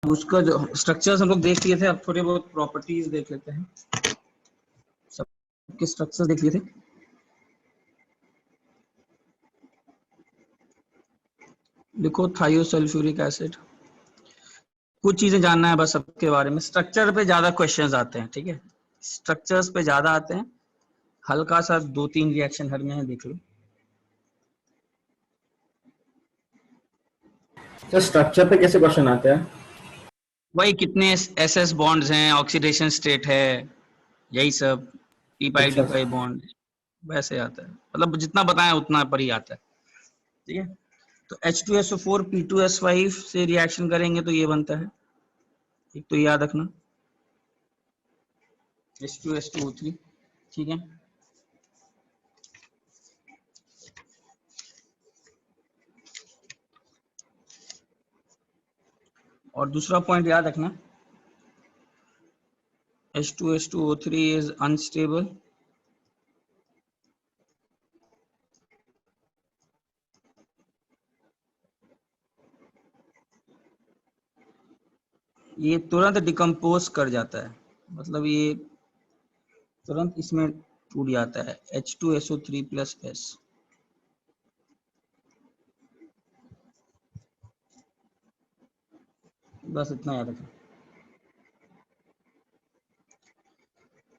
उसका जो स्ट्रक्चर्स हम लोग देख लिए थे, अब थोड़े बहुत प्रॉपर्टीज देख लेते हैं। सबके स्ट्रक्चर्स देख लिए थे। लिखो थायोसल्फ्यूरिक एसिड। कुछ चीजें जानना है बस सबके बारे में। स्ट्रक्चर पे ज्यादा क्वेश्चंस आते हैं, ठीक है, स्ट्रक्चर्स पे ज्यादा आते हैं। हल्का सा 2-3 रिएक्शन हर में है, देख लो। तो स्ट्रक्चर पे कैसे क्वेश्चन आते हैं? वही कितने एसएस बॉन्ड्स हैं, ऑक्सीडेशन स्टेट है, यही सब। अच्छा, p5d5 बॉन्ड वैसे आता है, मतलब जितना बताएं उतना पर ही आता है, ठीक है। तो H2SO4 P2S5 से रिएक्शन करेंगे तो ये बनता है, एक तो याद रखना, H2S2O3, ठीक है। और दूसरा पॉइंट याद रखना, H2S2O3 is unstable ये तुरंत डिकम्पोज कर जाता है, मतलब ये तुरंत इसमें टूट जाता है, H2SO3+S। बस इतना याद रखना।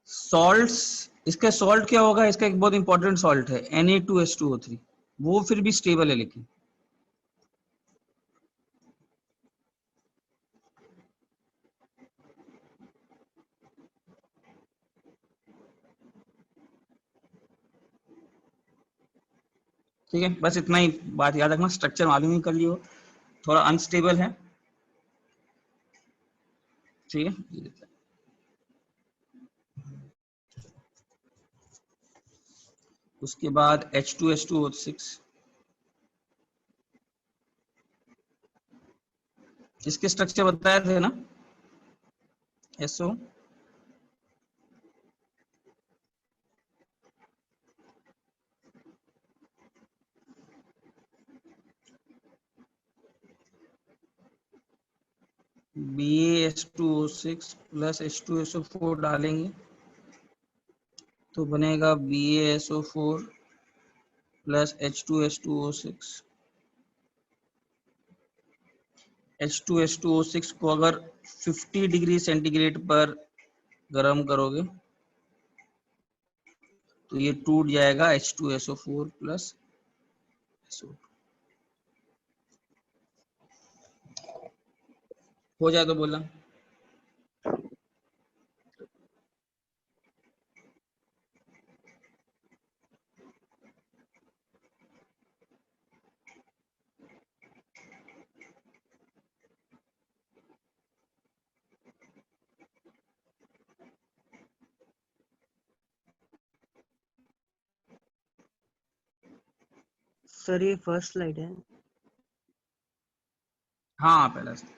सॉल्ट्स, इसका सॉल्ट क्या होगा, इसका एक बहुत इंपॉर्टेंट सॉल्ट है Na2H2O3, वो फिर भी स्टेबल है लेकिन, ठीक है। बस इतना ही बात याद रखना, स्ट्रक्चर मालूम ही कर लियो, थोड़ा अनस्टेबल है, ठीक है। उसके बाद H2H2O6, इसके स्ट्रक्चर बताए थे ना, SO BaS2O6 प्लस H2SO4 डालेंगे तो बनेगा BaSO4 प्लस H2H2O6। H2H2O6 को अगर 50 डिग्री सेंटीग्रेड पर गर्म करोगे तो ये टूट जाएगा H2SO4 प्लस SO2। हो जाए तो बोलना। सर ये फर्स्ट स्लाइड है। हाँ पहला से।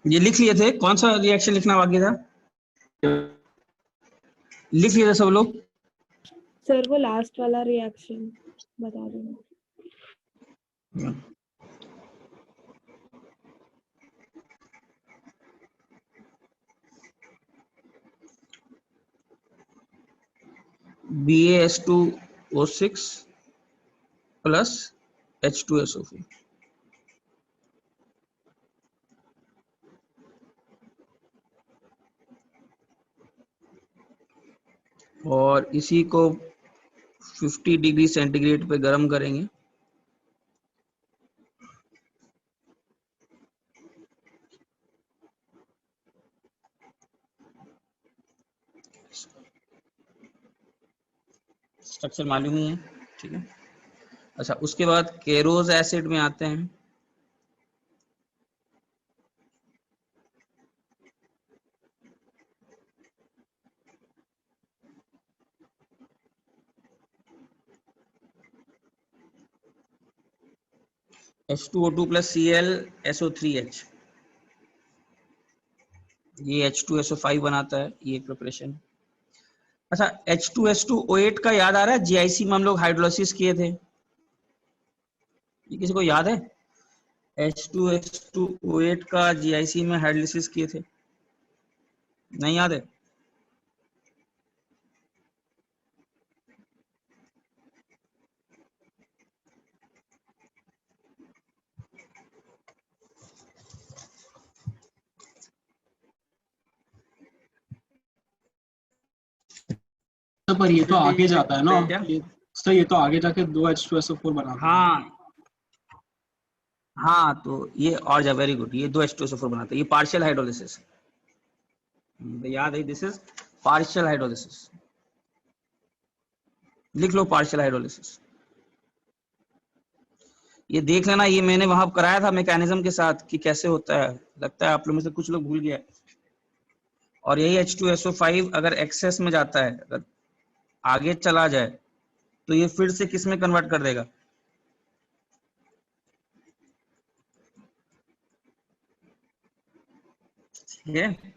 ये लिख लिए थे, कौन सा रिएक्शन लिखना बाकी था, लिख लिए थे सब लोग? सर वो लास्ट वाला रिएक्शन बता देना। BaS2O6 plus H2SO4। और इसी को 50 डिग्री सेंटीग्रेड पे गर्म करेंगे। स्ट्रक्चर मालूम ही है, ठीक है। अच्छा, उसके बाद केरोज एसिड में आते हैं। H2O2 प्लस ClSO3H, ये H2SO5 बनाता है, ये एक प्रिपरेशन। अच्छा, H2S2O8 का याद आ रहा है? जीआईसी में हम लोग हाइड्रोलिसिस किए थे, ये किसी को याद है? H2S2O8 का जीआईसी में हाइड्रोलिसिस किए थे, नहीं याद है? पर ये तो आगे जाता है ना, क्या? ये तो आगे जाके 2H2SO4 बनाता है। हाँ, तो ये और जा, वेरी गुड, ये 2H2SO4 बनाता है, ये पार्शियल हाइड्रोलिसिस। याद है, दिस इज पार्शियल हाइड्रोलिसिस, लिख लो पार्शियल हाइड्रोलिसिस। ये देख लेना, ये मैंने वहां कराया था मैकेनिज्म के साथ कि कैसे होता है, लगता है आप लोग में से कुछ लोग भूल गया। और यही H2SO5 अगर एक्सेस में जाता है, अगर आगे चला जाए, तो ये फिर से किस में कन्वर्ट कर देगा? ठीक है।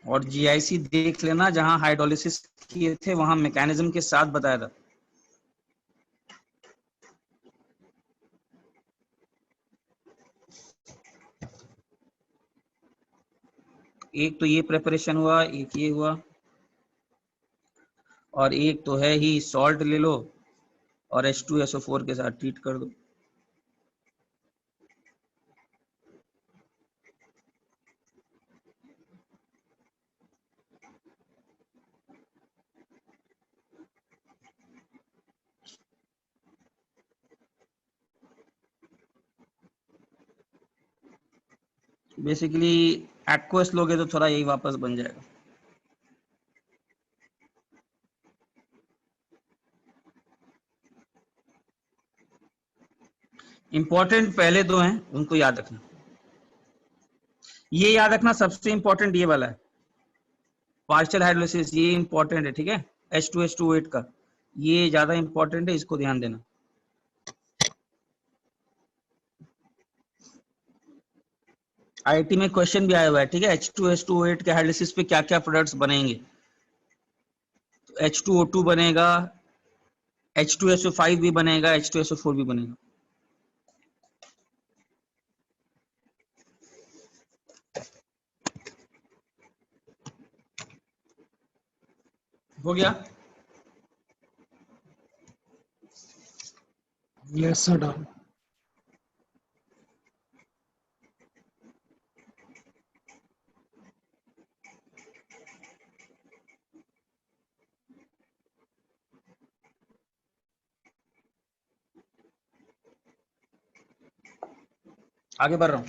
और जीआईसी देख लेना, जहां हाइड्रोलिसिस किए थे वहां मैकेनिज्म के साथ बताया था। एक तो ये प्रिपरेशन हुआ, एक ये हुआ, और एक तो है ही सॉल्ट ले लो और H2SO4 के साथ ट्रीट कर दो। बेसिकली एक्वस लोगे तो थोड़ा यही वापस बन जाएगा। इंपॉर्टेंट पहले दो हैं, उनको याद रखना। ये याद रखना, सबसे इंपॉर्टेंट ये वाला है, पार्शियल हाइड्रोलिसिस, ये इंपॉर्टेंट है, ठीक है। H2S2O8 का ये ज्यादा इंपॉर्टेंट है, इसको ध्यान देना। आईआईटी में क्वेश्चन भी आया हुआ है, ठीक है। H2S2O8 के हाइड्रोलिसिस पे क्या क्या प्रोडक्ट्स बनेंगे? तो H2O2 बनेगा, H2SO5 भी बनेगा, H2SO4 भी बनेगा। हो गया? Yes sir, done. आगे बढ़ रहा हूं।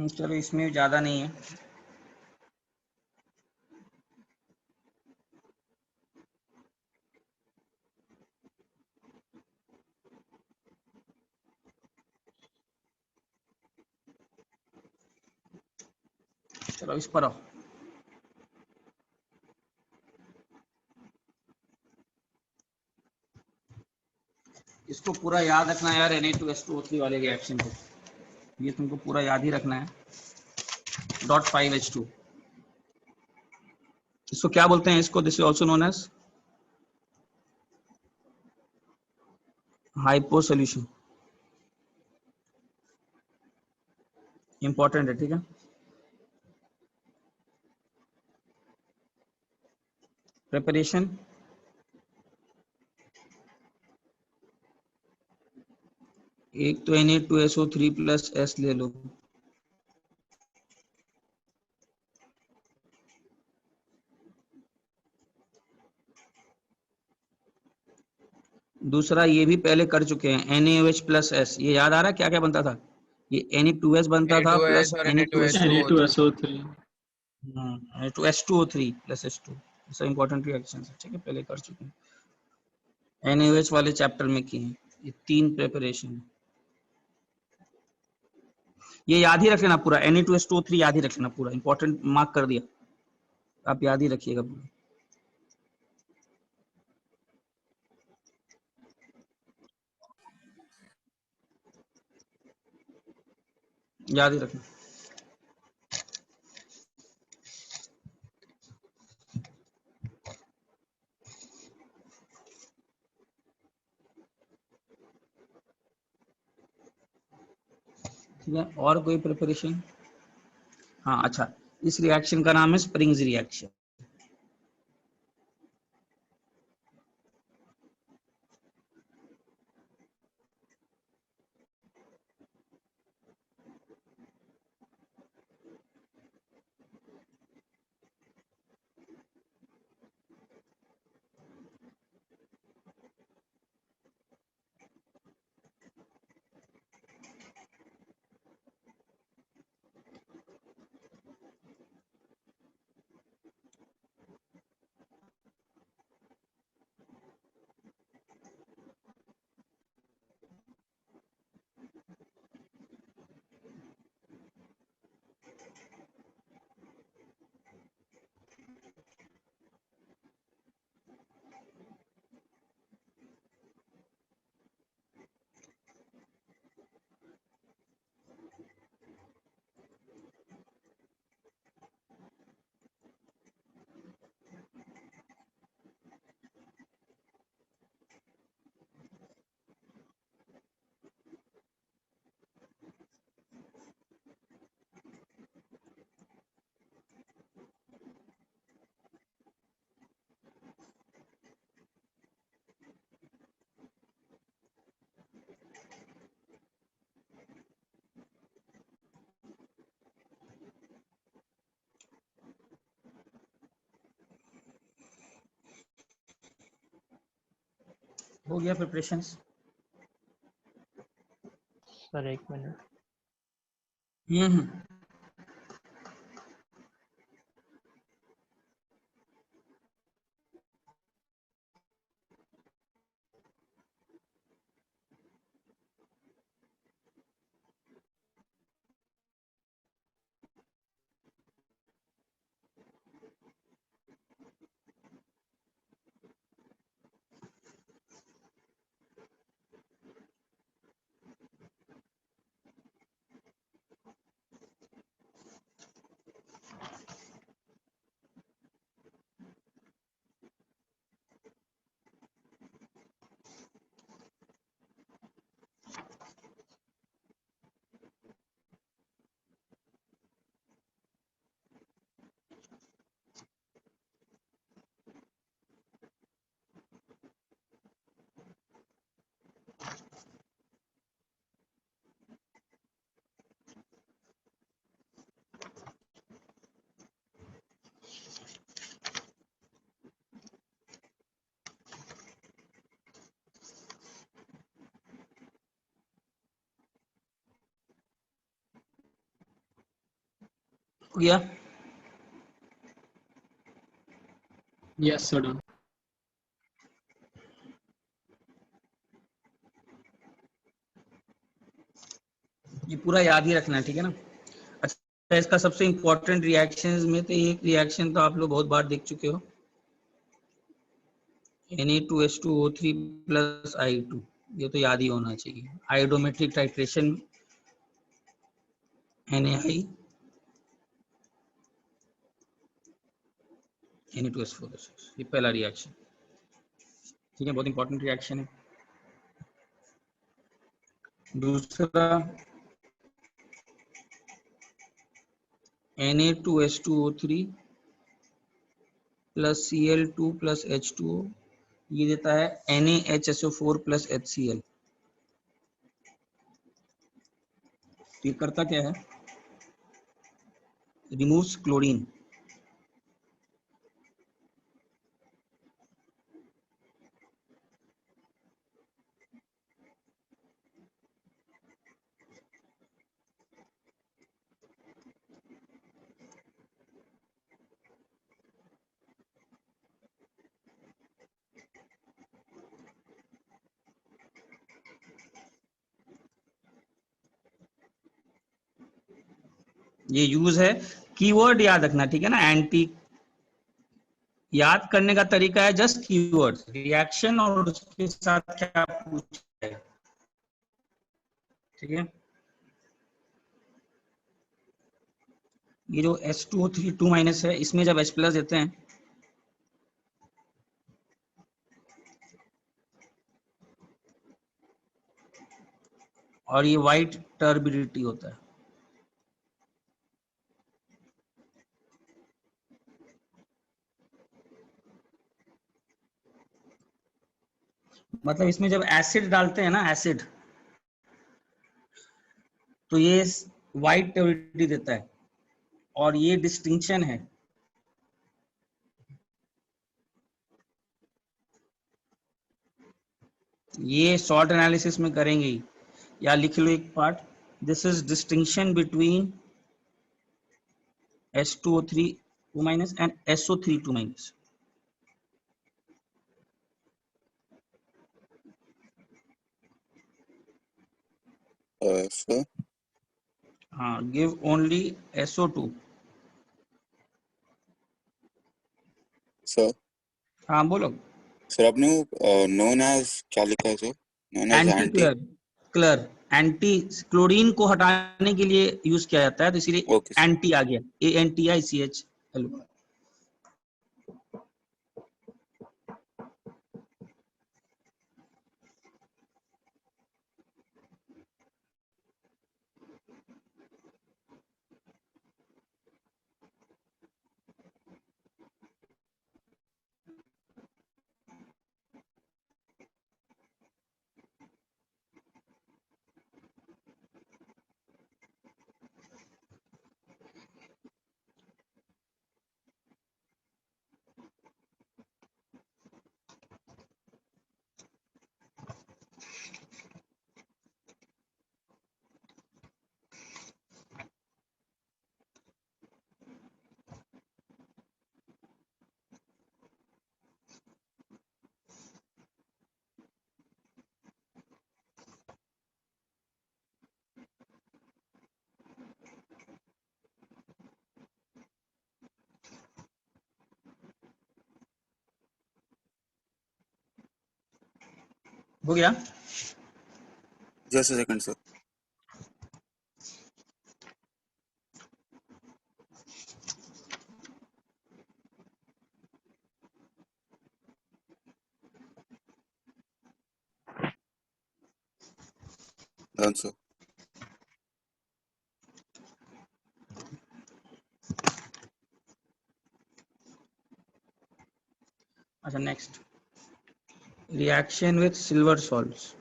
चलो, इसमें ज्यादा नहीं है। चलो इस पर आओ। इसको पूरा याद रखना यार, Na2S2O3 वाले रिएक्शन को, ये तुमको पूरा याद ही रखना है। .5H2 इसको क्या बोलते हैं? इसको this is also known as hypo solution. Important है, ठीक है। प्रिपरेशन, एक तो Na2SO3 प्लस S ले लो, दूसरा ये भी पहले कर चुके हैं NaOH प्लस S। ये याद आ रहा है क्या क्या बनता था? ये Na2S बनता था प्लस Na2S और Na2SO, Na2SO3। Na2H2O3 plus H2। ऐसा इंपॉर्टेंट रिएक्शन है, ठीक है, पहले कर चुके हैं, NaOH वाले चैप्टर में किए हैं। ये 3 प्रिपरेशन है, ये याद ही रख लेना पूरा। Na2H2O3 याद ही रख लेना पूरा, इंपॉर्टेंट मार्क कर दिया, आप याद ही रखिएगा पूरा, याद ही रखना। ठीक है, और कोई प्रिपरेशन? हाँ अच्छा, इस रिएक्शन का नाम है स्प्रिंग्स रिएक्शन। हो गया प्रिपरेशंस? सर एक मिनट। हम्म। हो गया? Yes sir done. ये पूरा याद ही रखना है, ठीक है ना। अच्छा, इसका सबसे इंपॉर्टेंट रिएक्शंस में तो एक रिएक्शन तो आप लोग बहुत बार देख चुके हो, Na2H2O3 प्लस I2, ये तो याद ही होना चाहिए। आयोडोमेट्रिक टाइट्रेशन Na2S4 ये पहला रिएक्शन, ठीक है, बहुत इंपॉर्टेंट रिएक्शन है। दूसरा Na2S2O3 plus Cl2 plus H2O, ये देता है NaHSO4 प्लस HCl। ये करता क्या है, रिमूव्स क्लोरीन। ये यूज है, कीवर्ड याद रखना, ठीक है ना। एंटी याद करने का तरीका है जस्ट कीवर्ड, रिएक्शन और उसके साथ क्या पूछा है, ठीक है। ये जो H2O3 2- है, इसमें जब H प्लस देते हैं और ये वाइट टर्बिडिटी होता है, मतलब इसमें जब एसिड डालते हैं ना, एसिड, तो ये वाइट टर्बिडिटी देता है और ये डिस्टिंक्शन है। ये शॉर्ट एनालिसिस में करेंगे ही, या लिख लो एक part, this is distinction between H2O3 2- and SO3 2-। Sir हाँ, गिव ओनली SO2। सर हाँ बोलो। सर आपने नोन एज क्या लिखा है sir? Known as anti anti. क्लर, क्लर एंटी क्लोरीन को हटाने के लिए यूज किया जाता है, तो इसीलिए ओके सर। एंटी आ गया, ANTICH। हो गया। Just a second sir. Done sir. अच्छा, next reaction with silver salts.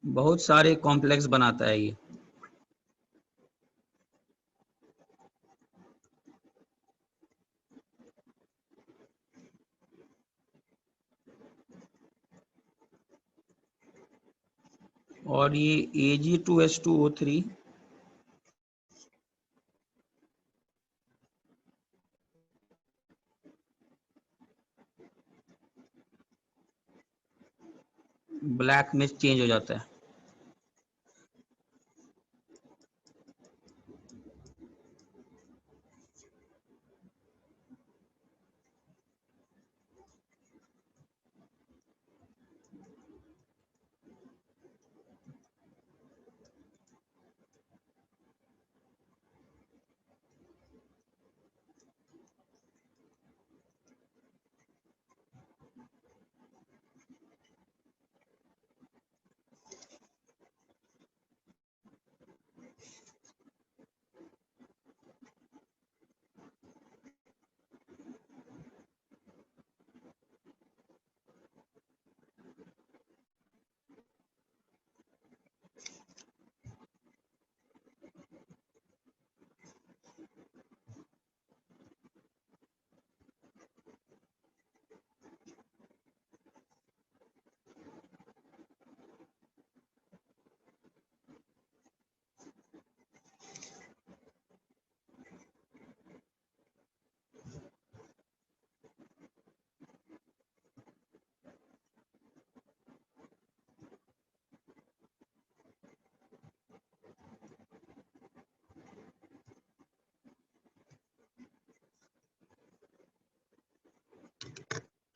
बहुत सारे कॉम्प्लेक्स बनाता है ये। और ये Ag2H2O3 ब्लैक में चेंज हो जाता है।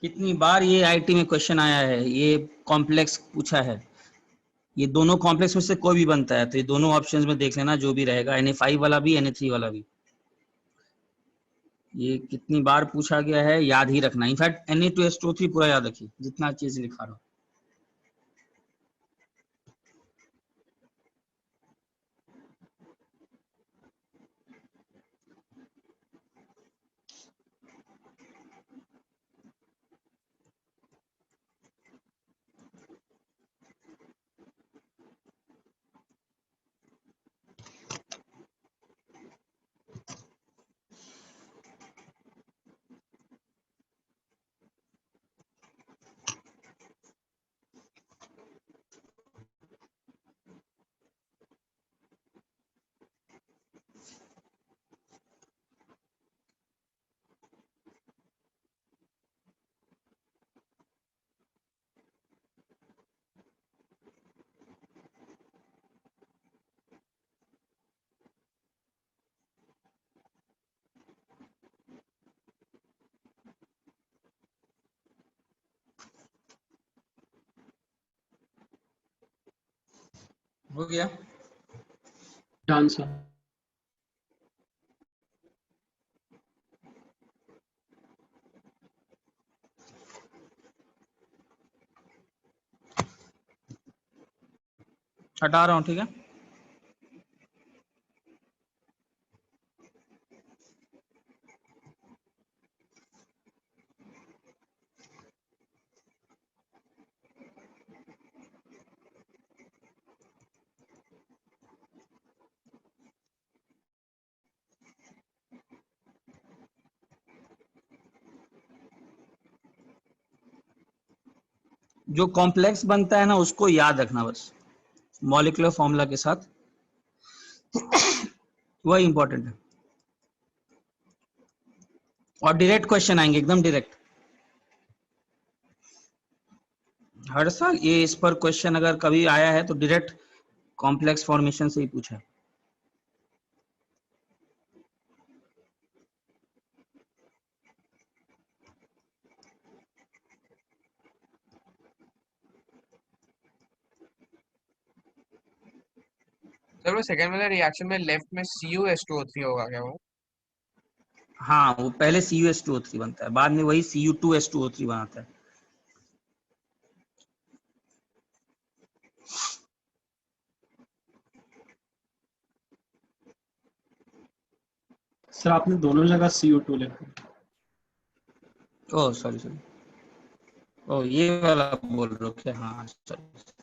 कितनी बार ये आईटी में क्वेश्चन आया है, ये कॉम्प्लेक्स पूछा है। ये दोनों कॉम्प्लेक्स में से कोई भी बनता है तो ये दोनों ऑप्शंस में देख लेना, जो भी रहेगा, Na5 वाला भी Na3 वाला भी। ये कितनी बार पूछा गया है याद ही रखना। इनफैक्ट Na2S2O3 पूरा याद रखिए, जितना चीज लिखा रहा। हो गया। आंसर। हटा रहा हूँ, ठीक है। जो कॉम्प्लेक्स बनता है ना उसको याद रखना बस, मॉलिक्यूलर फॉर्मूला के साथ, वही इंपॉर्टेंट है। और डायरेक्ट क्वेश्चन आएंगे, एकदम डायरेक्ट। हर साल ये इस पर क्वेश्चन अगर कभी आया है तो डायरेक्ट कॉम्प्लेक्स फॉर्मेशन से ही पूछा है। सर वो सेकंड वाला रिएक्शन में लेफ्ट में CuS2O3 होगा क्या वो? हाँ, वो पहले CuS2O3 बनता है, बाद में वही Cu2S2O3 बनाता है। सर आपने दोनों जगह CO2 लिखा है। ओह सॉरी सॉरी, ओह ये वाला बोल रहे हो क्या? हाँ सॉरी।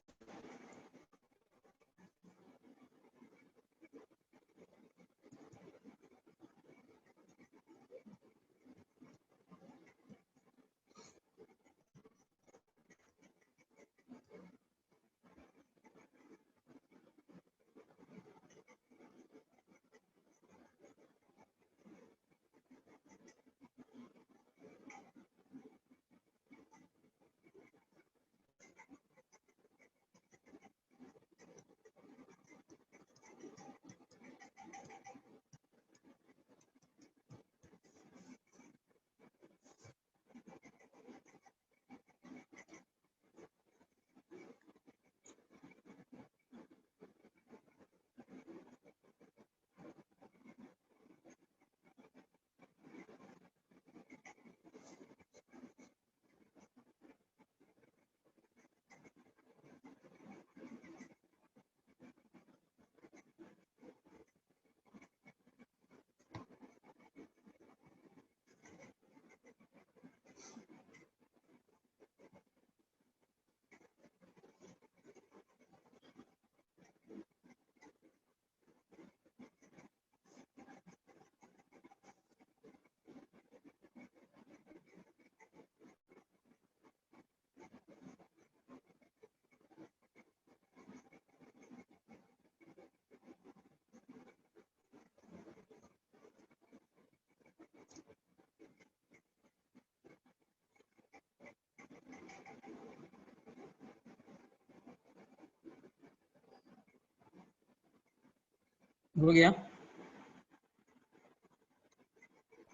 हो गया।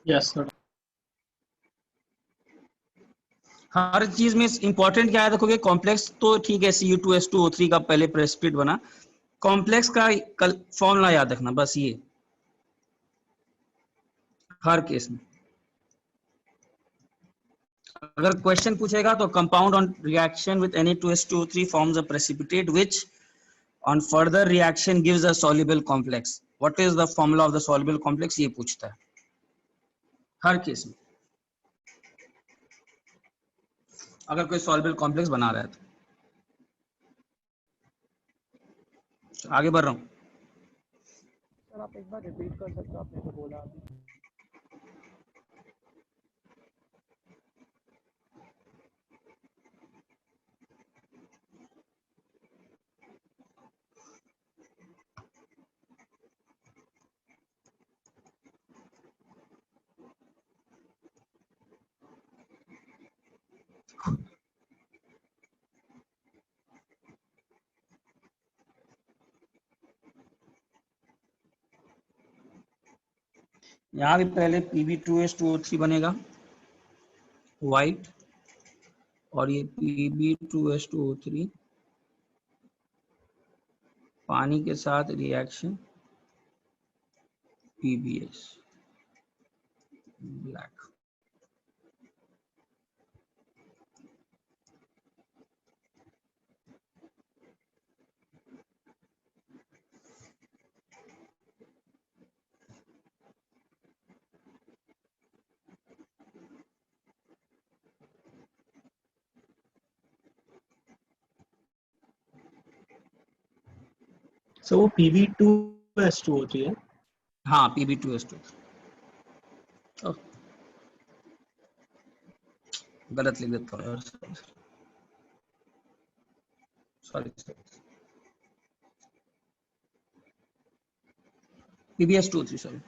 Yes sir. हर चीज में इंपॉर्टेंट क्या है देखोगे, कॉम्प्लेक्स तो ठीक है, Cu2H2O3 का पहले प्रेसिपिटेट बना, कॉम्प्लेक्स का फॉर्मूला याद रखना बस, ये हर केस में। अगर क्वेश्चन पूछेगा तो compound on reaction with Na2H2O3 forms a precipitate which on further reaction gives a soluble complex, what is the formula of the soluble complex, ये पूछता है हर केस में, अगर कोई सॉल्युबल कॉम्प्लेक्स बना रहा है तो। आगे बढ़ रहा हूँ। सर आप एक बार रिपीट कर सकते हो आपने जो बोला अभी? यहाँ भी पहले Pb2H2O3 बनेगा व्हाइट, और ये Pb2H2O3 पानी के साथ रिएक्शन PbS ब्लैक। सो वो Pb2H2O3 है। हाँ Pb2H2O3, गलत लिख देता हूँ यार, सॉरी। PbS2O3 sorry.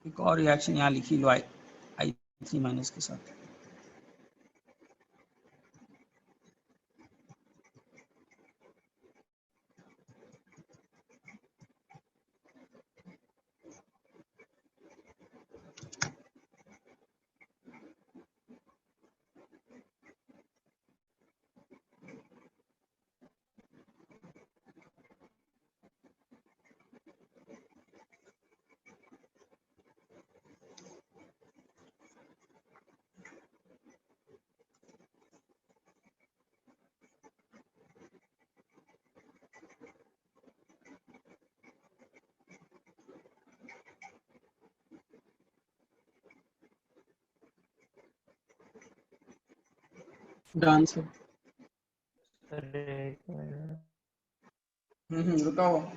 एक और रिएक्शन यहाँ लिखी लो I3 माइनस के साथ। Done sir. सर एक मिनट। रुका हुआ।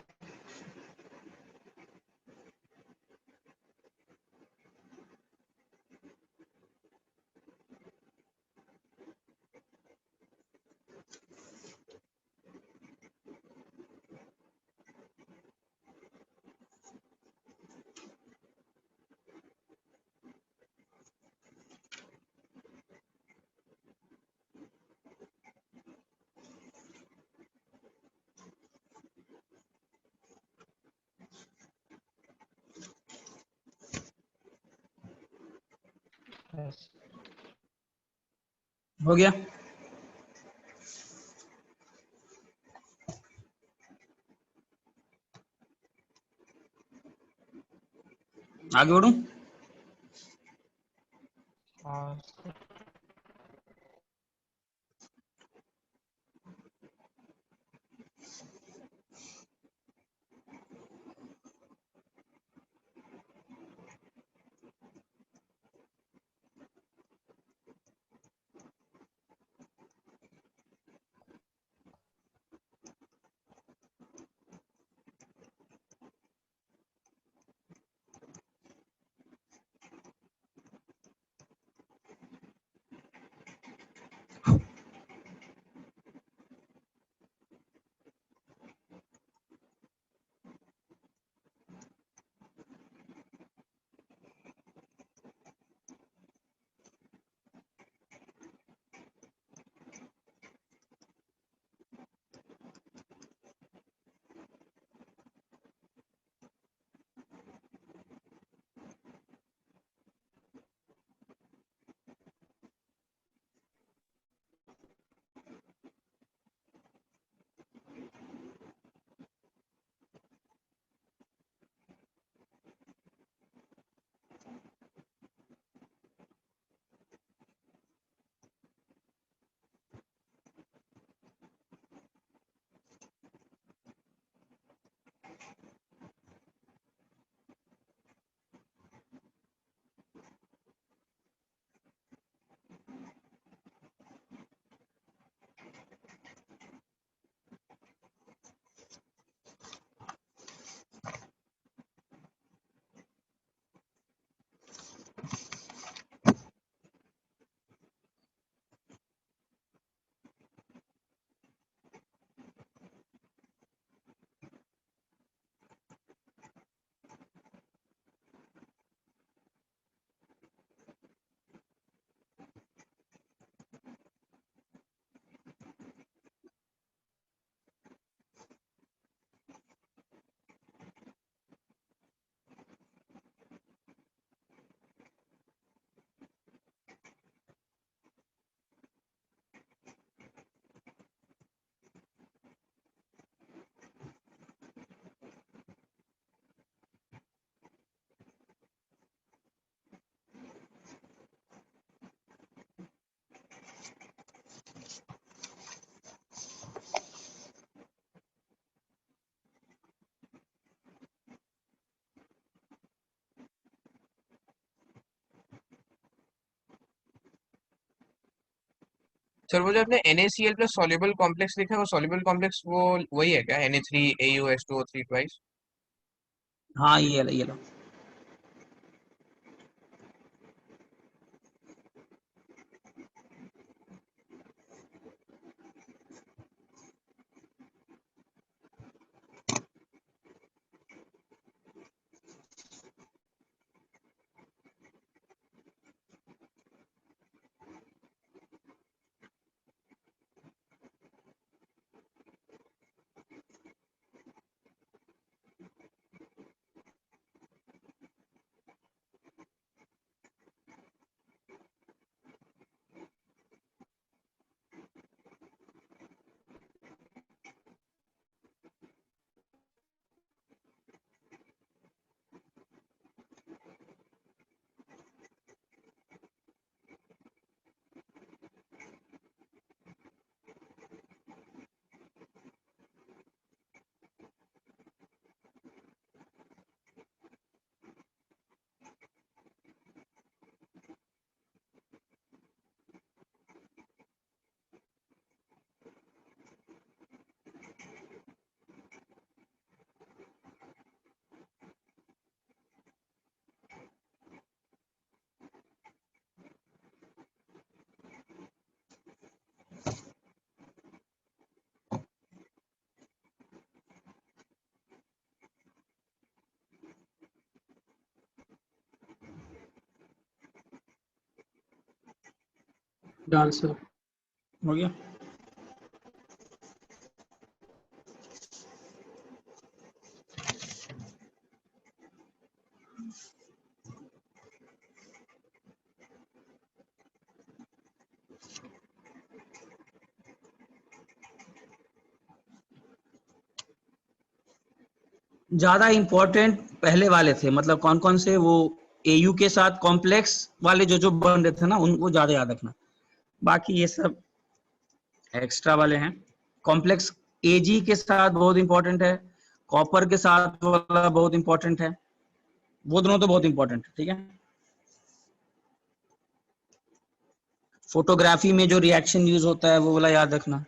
यस। हो गया। आगे बढ़ूं? हाँ सर वो जो आपने NaCl प्लस सॉल्युबल कॉम्प्लेक्स लिखा है, वो सॉल्युबल कॉम्प्लेक्स वो वही है क्या, Na3AuH2O3 ट्वाइस? हाँ ये लो। Done sir. हो गया? ज्यादा इंपॉर्टेंट पहले वाले थे, मतलब कौन कौन से, वो एयू के साथ कॉम्प्लेक्स वाले जो जो बन रहे थे ना, उनको ज्यादा याद रखना। बाकी ये सब एक्स्ट्रा वाले हैं। कॉम्प्लेक्स एजी के साथ बहुत इंपॉर्टेंट है, कॉपर के साथ वाला बहुत इंपॉर्टेंट है, वो दोनों तो बहुत इंपॉर्टेंट है, ठीक है। फोटोग्राफी में जो रिएक्शन यूज होता है वो वाला याद रखना।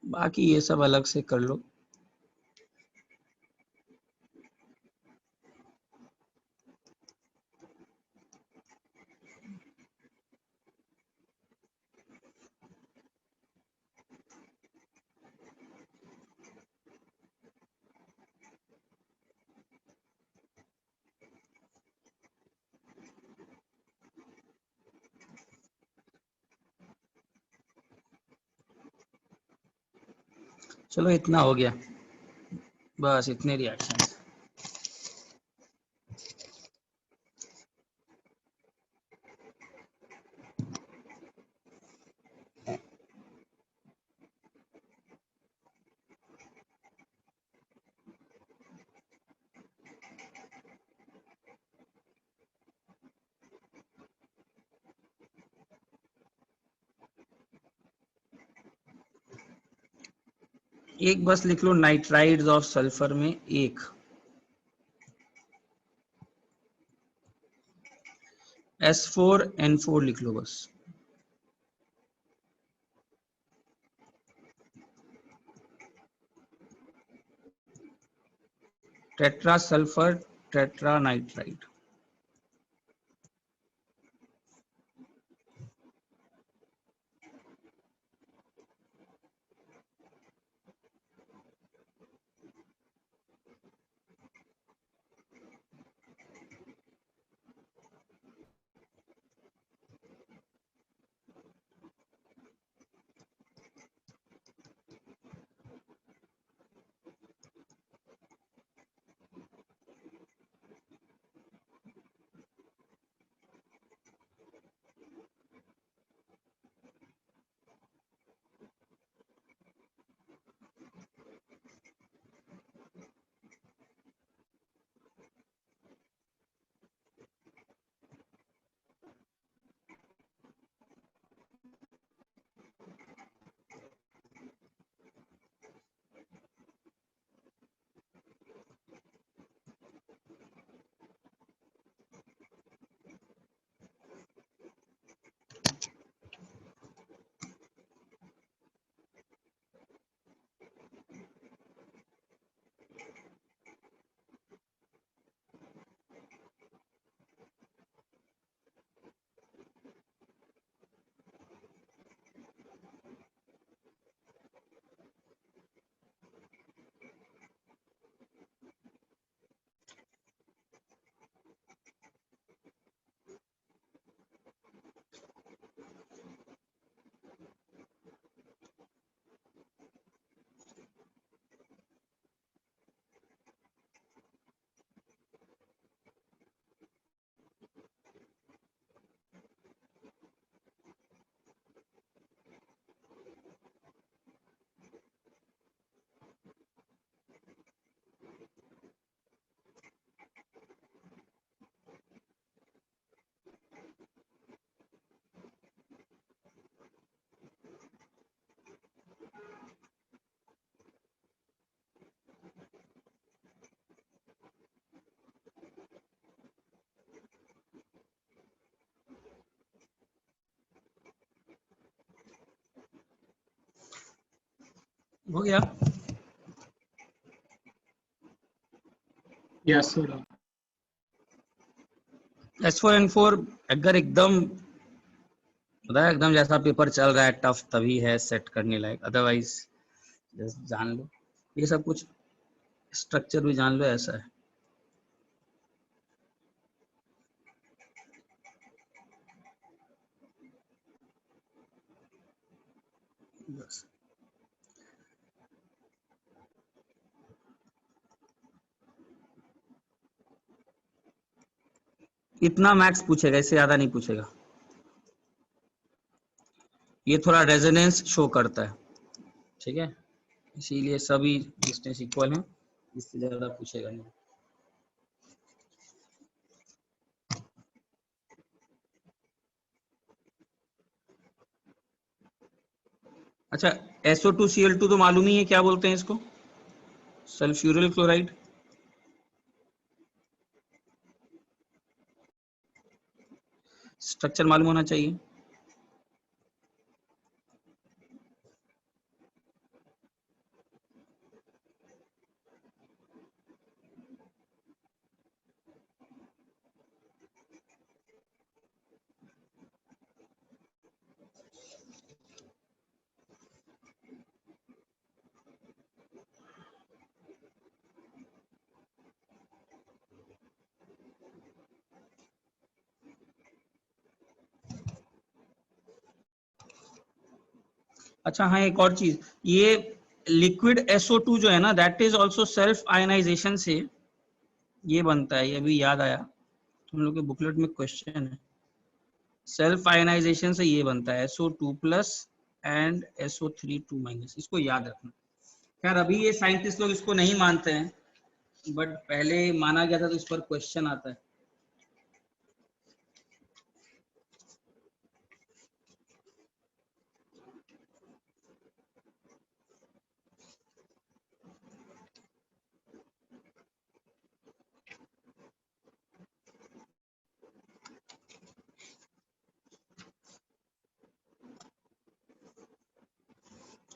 बाकी ये सब अलग से कर लो। चलो इतना हो गया, बस इतने रिएक्शन। एक बस लिख लो नाइट्राइड्स ऑफ सल्फर में एक, S4N4 लिख लो बस। Tetra sulphur tetra nitride. हो गया। Yes sir. S4N4 अगर एकदम पता है, एकदम जैसा पेपर चल रहा है टफ, तभी है सेट करने लायक, अदरवाइज जस्ट जान लो। ये सब कुछ स्ट्रक्चर भी जान लो, ऐसा है। बस इतना मैक्स पूछेगा, इससे ज्यादा नहीं पूछेगा। ये थोड़ा रेजोनेंस शो करता है, ठीक है, इसीलिए सभी डिस्टेंस इक्वल हैं। इससे ज्यादा पूछेगा नहीं। अच्छा, SO2Cl2 तो मालूम ही है, क्या बोलते हैं इसको? Sulphuryl chloride. स्ट्रक्चर मालूम होना चाहिए। अच्छा हाँ, एक और चीज, ये लिक्विड SO2 जो है ना, that is also self ionization से ये बनता है। ये अभी याद आया, हम लोग के बुकलेट में क्वेश्चन है, सेल्फ आयनाइजेशन से ये बनता है SO2 प्लस एंड SO3 2-, इसको याद रखना। खैर अभी ये साइंटिस्ट लोग इसको नहीं मानते हैं, बट पहले माना गया था, तो इस पर क्वेश्चन आता है।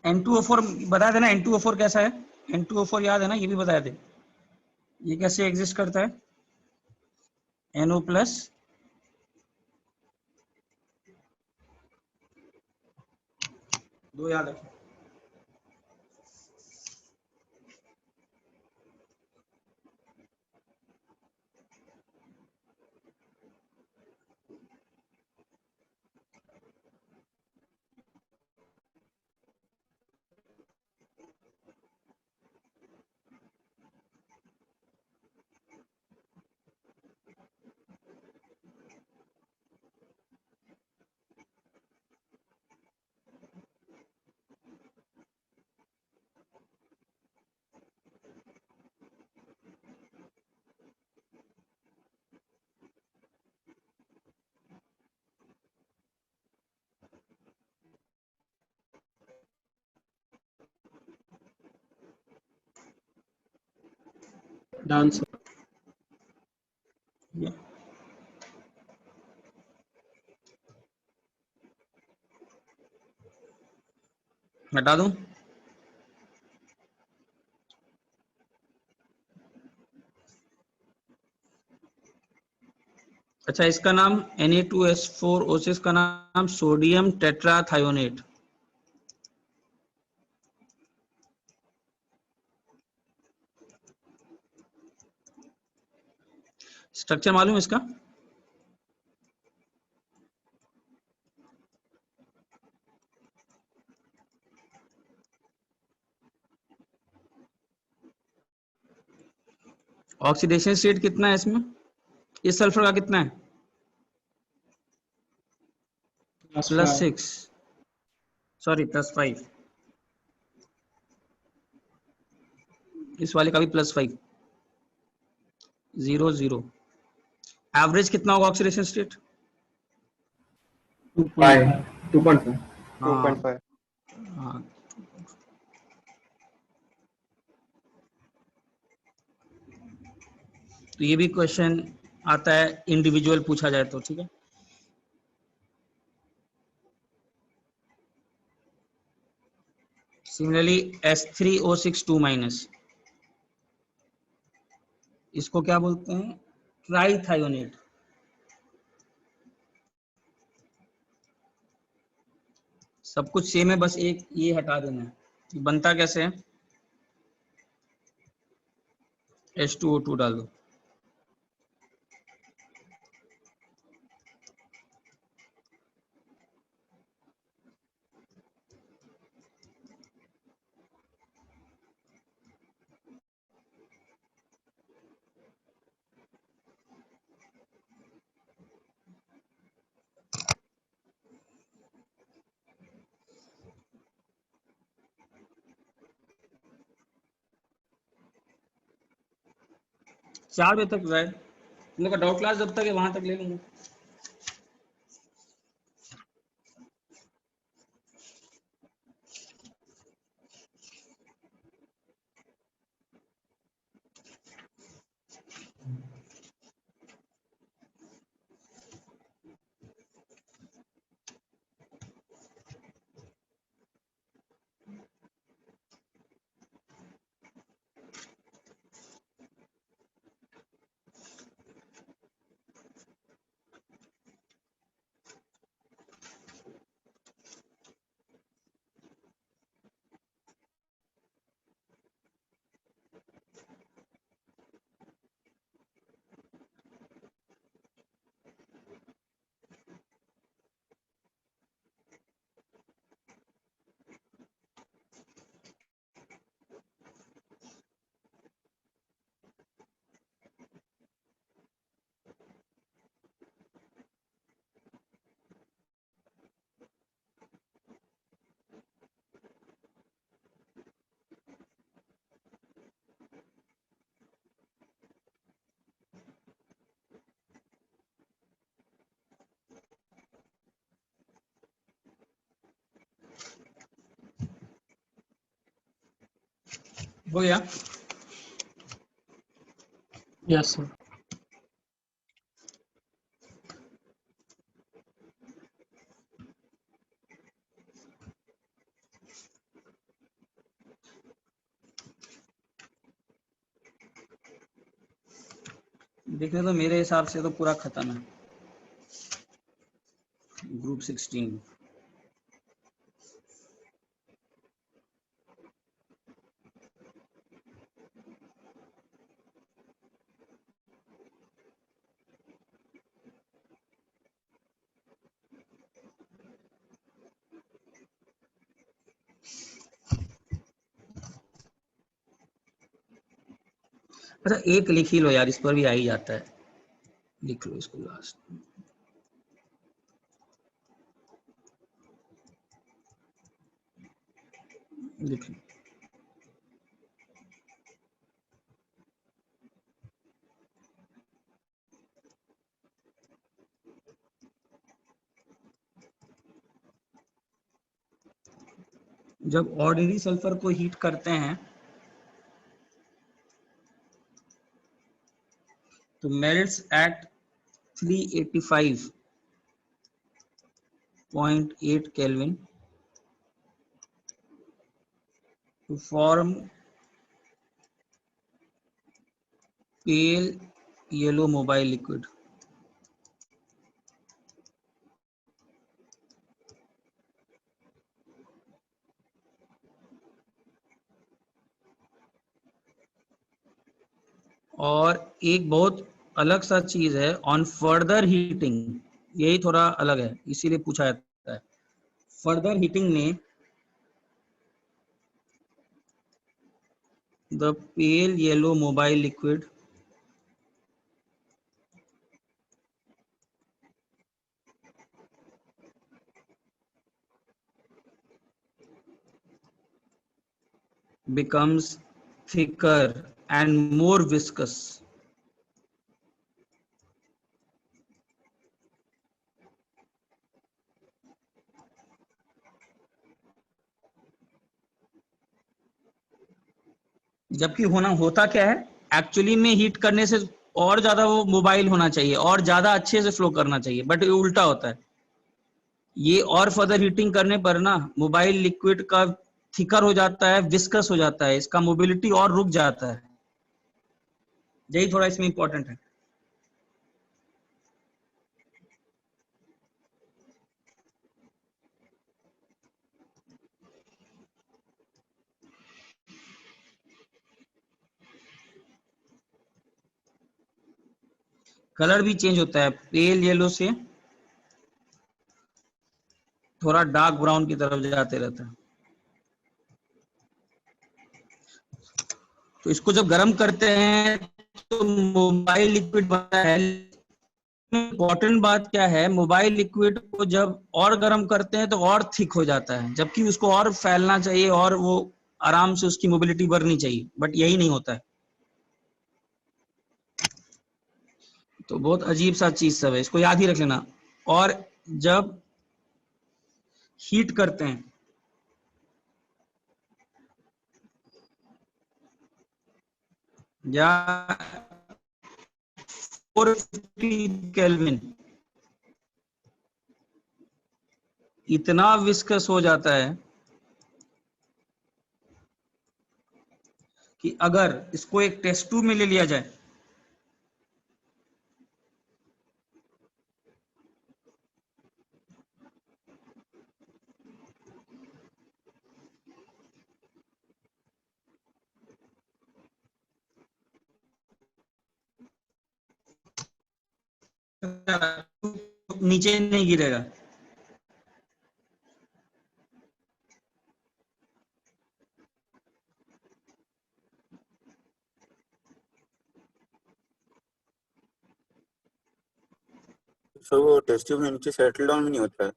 N2O4 बता देना, N2O4 कैसा है? N2O4 याद है ना, ये भी बता दे, ये कैसे एग्जिस्ट करता है? NO प्लस दो याद रखो। डांस। हटा दूं? अच्छा, इसका नाम Na2S4O6 का नाम सोडियम टेट्राथायोनेट। स्ट्रक्चर मालूम है इसका? ऑक्सीडेशन स्टेट कितना है इसमें? इस सल्फर का कितना है? +6, सॉरी +5। इस वाले का भी +5, 0 0। एवरेज कितना होगा ऑक्सीडेशन स्टेट? 2.5 हाँ 2.5 हाँ। तो ये भी क्वेश्चन आता है, इंडिविजुअल पूछा जाए तो, ठीक है। सिमिलरली S3O6 2-, इसको क्या बोलते हैं? ट्राइथायोनेट। सब कुछ सेम है, बस एक ये हटा देना है। बनता कैसे है? H2O2 डाल दो। 4 बजे तक राइट, तुम लोग का डाउट क्लास जब तक है वहां तक ले लूंगा। हो गया? Yes sir. देखने तो मेरे हिसाब से तो पूरा खत्म है ग्रुप 16। अच्छा एक लिख ही लो यार, इस पर भी आ ही जाता है, लिख लो इसको लास्ट। लिख लो। जब ऑर्डिनरी सल्फर को हीट करते हैं तो melts eight 385.8 Kelvin to form pale yellow mobile liquid. और एक बहुत अलग सा चीज है ऑन फर्दर हीटिंग, यही थोड़ा अलग है इसीलिए पूछा जाता है। फर्दर हीटिंग में the pale yellow mobile liquid becomes thicker and more viscous. जबकि होता क्या है, एक्चुअली में हीट करने से और ज्यादा वो मोबाइल होना चाहिए और ज्यादा अच्छे से फ्लो करना चाहिए, बट ये उल्टा होता है। ये और फर्दर हीटिंग करने पर ना मोबाइल लिक्विड का थिकर हो जाता है, विस्कस हो जाता है, इसका मोबिलिटी और रुक जाता है। यही थोड़ा इसमें इंपॉर्टेंट है। कलर भी चेंज होता है, पेल येलो से थोड़ा डार्क ब्राउन की तरफ जाते रहता है। तो इसको जब गर्म करते हैं तो मोबाइल लिक्विड बनता है। इंपॉर्टेंट बात क्या है, मोबाइल लिक्विड को जब और गर्म करते हैं तो और थिक हो जाता है, जबकि उसको और फैलना चाहिए और वो आराम से उसकी मोबिलिटी बढ़नी चाहिए, बट यही नहीं होता है। तो बहुत अजीब सा चीज सब है, इसको याद ही रख लेना। और जब हीट करते हैं या 450 केल्विन इतना विस्कस हो जाता है कि अगर इसको एक टेस्ट ट्यूब में ले लिया जाए नीचे नहीं गिरेगा। सो वो टेस्ट ट्यूब में नीचे सेटल डाउन नहीं होता है?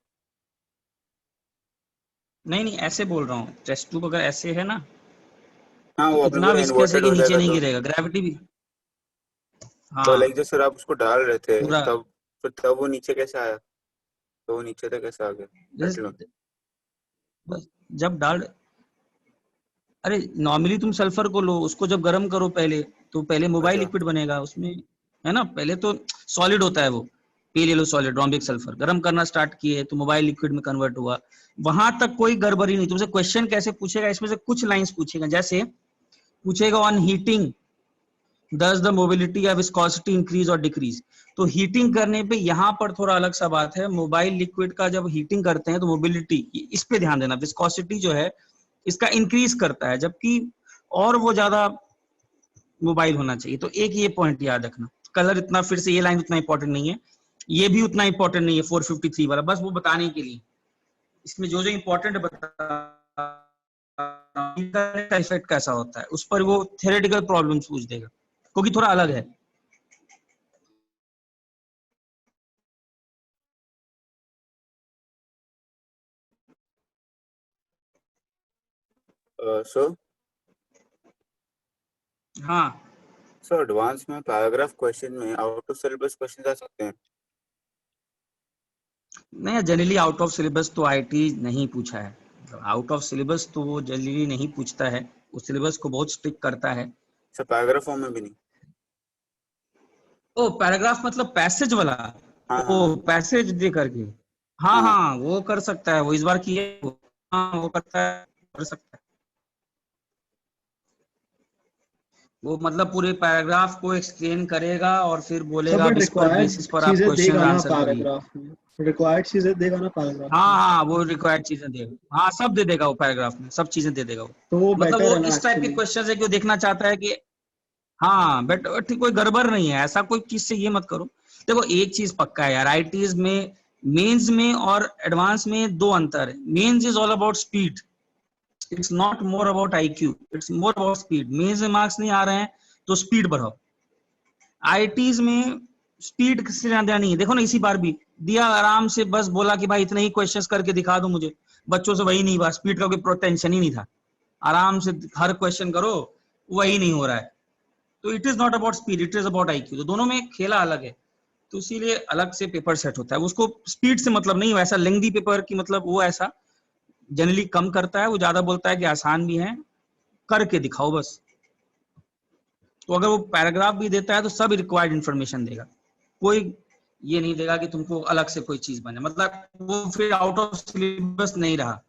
नहीं नहीं, ऐसे बोल रहा हूँ, टेस्ट ट्यूब अगर ऐसे है ना हाँ, तो वो आपने इतना बोला विस्कस है इन्वर्टेड कि हो नीचे जाएगा नहीं तो। गिरेगा, ग्रेविटी भी। तो हाँ लाइक जो सर आप उसको डाल रहे थे पूरा। तब, फिर तब वो नीचे कैसे आया? तो वो नीचे तक कैसे आ गया सेटल होने? बस जब डाल, अरे नॉर्मली तुम सल्फर को लो, उसको जब गर्म करो पहले, तो पहले मोबाइल अच्छा। लिक्विड बनेगा उसमें, है ना। पहले तो सॉलिड होता है वो, पील येलो सॉलिड रोम्बिक सल्फर, गर्म करना स्टार्ट किए तो मोबाइल लिक्विड में कन्वर्ट हुआ। वहां तक कोई गड़बड़ी नहीं। तुमसे क्वेश्चन कैसे पूछेगा, इसमें से कुछ लाइंस पूछेगा, जैसे पूछेगा on heating does the mobility या viscosity increase और डिक्रीज। तो हीटिंग करने पे यहाँ पर थोड़ा अलग सा बात है, मोबाइल लिक्विड का जब हीटिंग करते हैं तो मोबिलिटी, इस पे ध्यान देना, विस्कोसिटी जो है इसका इंक्रीज करता है, जबकि और वो ज्यादा मोबाइल होना चाहिए। तो एक ये पॉइंट याद रखना। कलर इतना, फिर से ये लाइन उतना इंपॉर्टेंट नहीं है, ये भी उतना इंपॉर्टेंट नहीं है 453 वाला, बस वो बताने के लिए। इसमें जो जो इंपॉर्टेंट बता का इफेक्ट कैसा होता है उस पर वो थ्योरेटिकल प्रॉब्लम्स पूछ देगा, क्योंकि थोड़ा अलग है। सो हाँ सर एडवांस में पैराग्राफ क्वेश्चन में आउट ऑफ सिलेबस क्वेश्चन आ सकते हैं? नहीं, जनरली आउट ऑफ सिलेबस तो आईटी नहीं पूछा है। आउट ऑफ सिलेबस तो वो जनरली नहीं पूछता है, वो सिलेबस को बहुत स्ट्रिक्ट करता है। सर पैराग्राफ फॉर्म में भी नहीं? ओ पैराग्राफ मतलब पैसेज वाला? हाँ हाँ ओ हाँ पैसेज दे करके, हाँ हाँ। हाँ वो कर सकता है, वो इस बार किया है वो। हाँ वो करता है, कर सकता है। वो मतलब पूरे पैराग्राफ को एक्सप्लेन करेगा और फिर सब बोलेगा बट इस पर बेसिस रिक्वायर्ड पर आप चीजें क्वेश्चन देगा ना आंसर करिए। पैराग्राफ में, रिक्वायर्ड चीजें देगा ना पैराग्राफ हाँ में, हाँ वो रिक्वायर्ड चीजें देगा, हाँ सब दे देगा वो, पैराग्राफ में सब चीजें दे देगा वो। तो वो मतलब बेटर वो है ना इस टाइप के एक्चुअली। क्वेश्चन है कि वो देखना चाहता है कि हाँ बट ठीक, कोई गड़बड़ नहीं है, ऐसा कोई चीज से ये मत करो। देखो एक चीज पक्का है यार, आईटीज में मेंस में और एडवांस में दो अंतर है। Mains is all about speed, it's not more about IQ, it's more about speed. Mains में मार्क्स नहीं आ रहे हैं तो स्पीड बढ़ाओ। आईटीज में स्पीड से ज्यादा नहीं है। देखो ना इसी बार भी दिया, आराम से बस बोला कि भाई इतने ही क्वेश्चंस करके दिखा दो मुझे, बच्चों से वही नहीं हुआ, स्पीड का कोई टेंशन ही नहीं था, आराम से हर क्वेश्चन करो, वही नहीं हो रहा है। तो it is not about speed, it is about IQ. तो दोनों में खेला अलग है, तो इसीलिए अलग से पेपर सेट होता है। उसको स्पीड से मतलब नहीं, वैसा लेंथी पेपर की मतलब वो ऐसा जनरली कम करता है, वो ज्यादा बोलता है कि आसान भी है, करके दिखाओ बस। तो अगर वो पैराग्राफ भी देता है तो सब रिक्वायर्ड इन्फॉर्मेशन देगा, कोई ये नहीं देगा कि तुमको अलग से कोई चीज बने, मतलब वो फिर आउट ऑफ सिलेबस नहीं रहा।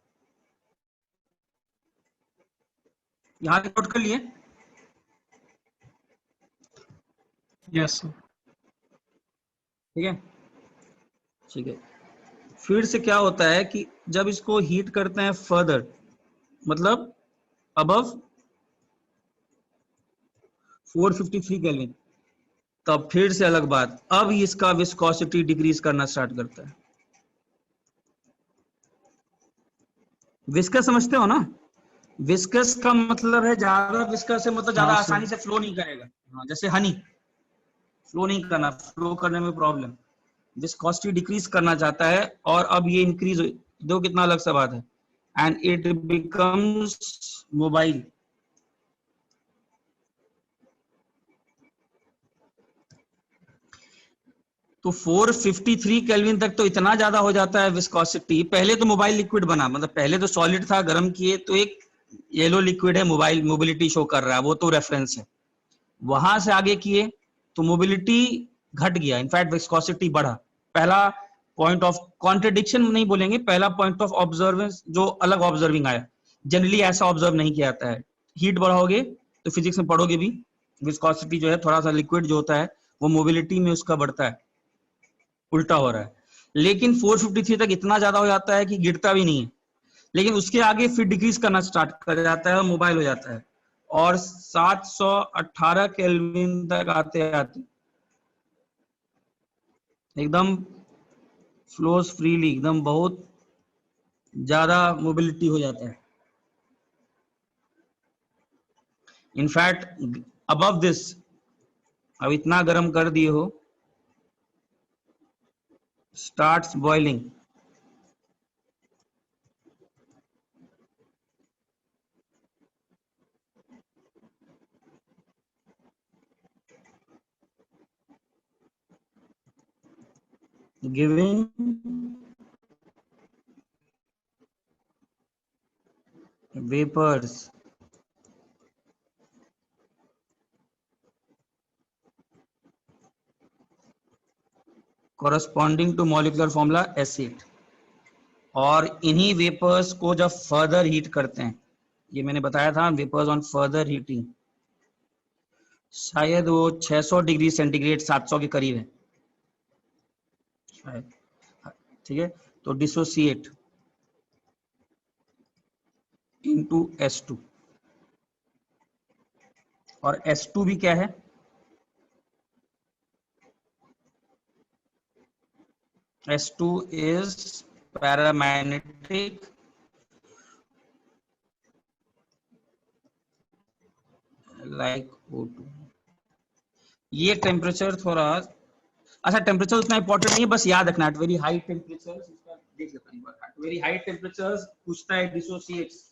यहाँ रिकॉर्ड कर लिए? Yes sir. ठीक है ठीक है। फिर से क्या होता है कि जब इसको हीट करते हैं फर्दर, मतलब अबव 453 केल्विन, तब फिर से अलग बात, अब इसका विस्कोसिटी डिक्रीज करना स्टार्ट करता है। विस्कस समझते हो ना? विस्कस का मतलब है ज्यादा विस्कस है, मतलब ज्यादा हाँ आसानी सर। से फ्लो नहीं करेगा। हाँ, जैसे हनी फ्लो नहीं करना, फ्लो करने में प्रॉब्लम, विस्कोसिटी डिक्रीज करना चाहता है, और अब ये इंक्रीज, दो कितना अलग सा बात है, एंड इट बिकम्स मोबाइल। तो 453 केल्विन तक तो इतना ज्यादा हो जाता है विस्कोसिटी। पहले तो मोबाइल लिक्विड बना, मतलब पहले तो सॉलिड था, गर्म किए तो एक येलो लिक्विड है, मोबाइल मोबिलिटी शो कर रहा है, वो तो रेफरेंस है। वहां से आगे किए तो मोबिलिटी घट गया, इनफैक्ट विस्कोसिटी बढ़ा। पहला पॉइंट ऑफ कॉन्ट्रडिक्शन नहीं बोलेंगे, पहला पॉइंट ऑफ ऑब्जर्वेंस जो अलग ऑब्जर्विंग आया, जनरली ऐसा ऑब्जर्व नहीं किया जाता है। हीट बढ़ाओगे तो फिजिक्स में पढ़ोगे भी, विस्कोसिटी जो है थोड़ा सा लिक्विड जो होता है वो मोबिलिटी में उसका बढ़ता है, उल्टा हो रहा है। लेकिन 453 तक इतना ज्यादा हो जाता है कि गिरता भी नहीं है, लेकिन उसके आगे फिर डिक्रीज करना स्टार्ट कर जाता है और मोबाइल हो जाता है, और 718 केल्विन तक आते आते एकदम फ्लोस फ्रीली, एकदम बहुत ज्यादा मोबिलिटी हो जाता है। इनफैक्ट अबव दिस, अब इतना गर्म कर दिए हो, starts boiling, giving vapors corresponding to molecular formula S8, और इन्हीं वेपर्स को जब फर्दर हीट करते हैं, ये मैंने बताया था वेपर्स ऑन फर्दर हीटिंग, शायद वो 600 डिग्री सेंटीग्रेड 700 के करीब है शायद, ठीक है। तो डिसोसिएट इनटू S2, और S2 भी क्या है, S2 is paramagnetic like O2। ये टेम्परेचर थोड़ा, अच्छा टेम्परेचर उतना इंपॉर्टेंट नहीं है, बस याद रखना एट वेरी हाई टेम्परेचर्स, इसका देख लेते हैं, एट वेरी हाई टेम्परेचर्स पूछता है डिसोसिएट्स,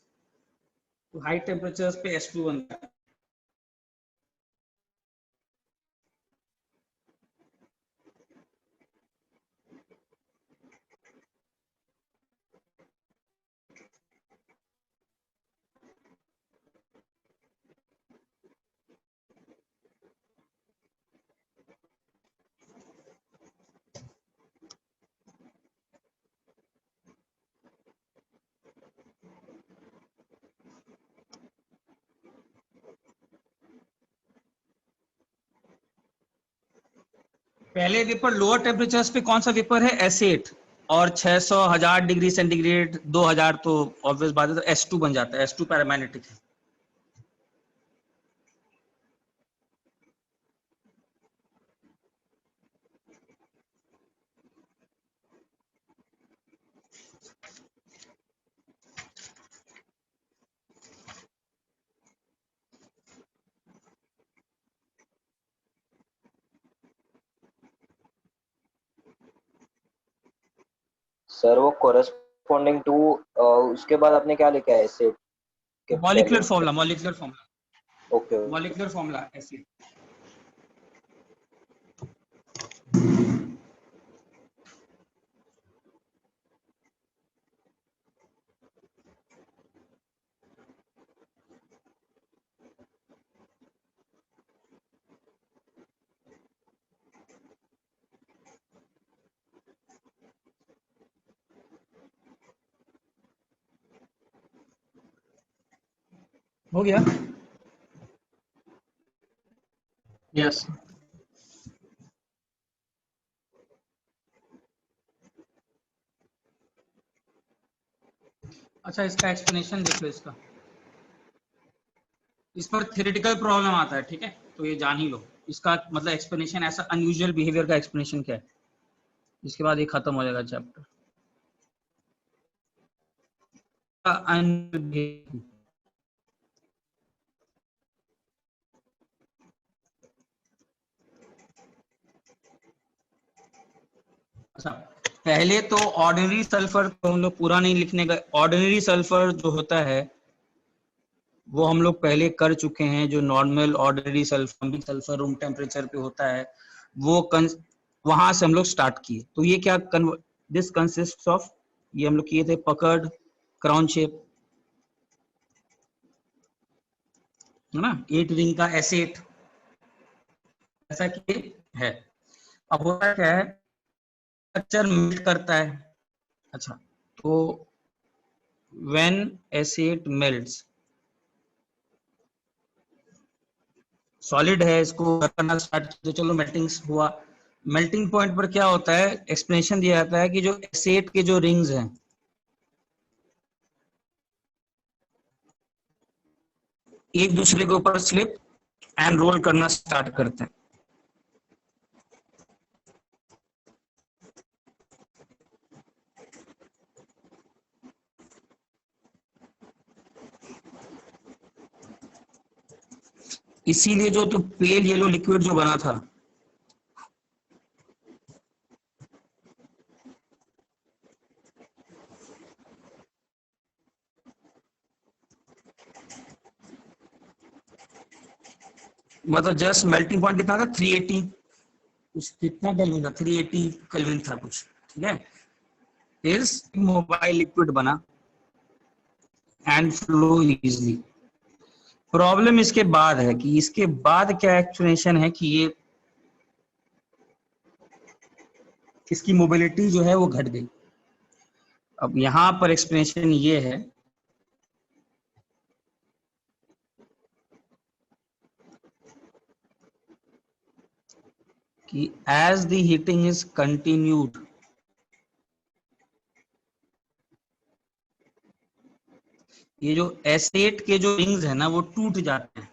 तो हाई टेम्परेचर्स पे S2 बनता है। पहले वेपर लोअर टेम्परेचर्स पे कौन सा वेपर है, S8, और 600 1000 डिग्री सेंटीग्रेड 2000 तो ऑब्वियस बात है, तो S2 बन जाता है, S2 पैरामैग्नेटिक है। सर वो कोरेस्पोंडिंग टू उसके बाद आपने क्या लिखा है एसिड के molecular formula, molecular formula, okay molecular formula acid. हो गया? यस अच्छा, इसका एक्सप्लेनेशन देख लो, इसका इस पर थ्योरेटिकल प्रॉब्लम आता है, ठीक है, तो ये जान ही लो इसका मतलब एक्सप्लेनेशन, ऐसा अनयूजुअल बिहेवियर का एक्सप्लेनेशन क्या है, इसके बाद ये खत्म हो जाएगा चैप्टर। अच्छा, पहले तो ऑर्डिनरी सल्फर को हम लोग पूरा नहीं लिखने का, ऑर्डिनरी सल्फर जो होता है वो हम लोग पहले कर चुके हैं, जो normal ordinary sulphur room temperature पे होता है, वो वहां से हम लोग स्टार्ट किए। तो ये क्या दिस कंसिस्ट ऑफ, ये हम लोग किए थे पकड़ क्राउन शेप, है ना, 8 रिंग का एसेट ऐसा कि है। अब होता क्या है, स्ट्रक्चर मेल्ट करता है। अच्छा, तो व्हेन एसेट मेल्ट्स, सॉलिड है, इसको करना स्टार्ट, तो चलो मेल्टिंग हुआ। मेल्टिंग पॉइंट पर क्या होता है, एक्सप्लेनेशन दिया जाता है कि जो एसेट के जो रिंग्स हैं एक दूसरे के ऊपर स्लिप एंड रोल करना स्टार्ट करते हैं। इसीलिए जो तो पेल येलो लिक्विड जो बना था, मतलब जस्ट मेल्टिंग पॉइंट कितना था 380, कुछ कितना केल्विन था, 380 केल्विन था कुछ, ठीक है। इस मोबाइल लिक्विड बना एंड फ्लो इजीली। प्रॉब्लम इसके बाद है कि इसके बाद क्या एक्सप्लेनेशन है कि ये इसकी मोबिलिटी जो है वो घट गई। अब यहां पर एक्सप्लेनेशन ये है कि as the heating is continued, ये जो एसेट के जो रिंग्स है ना वो टूट जाते हैं।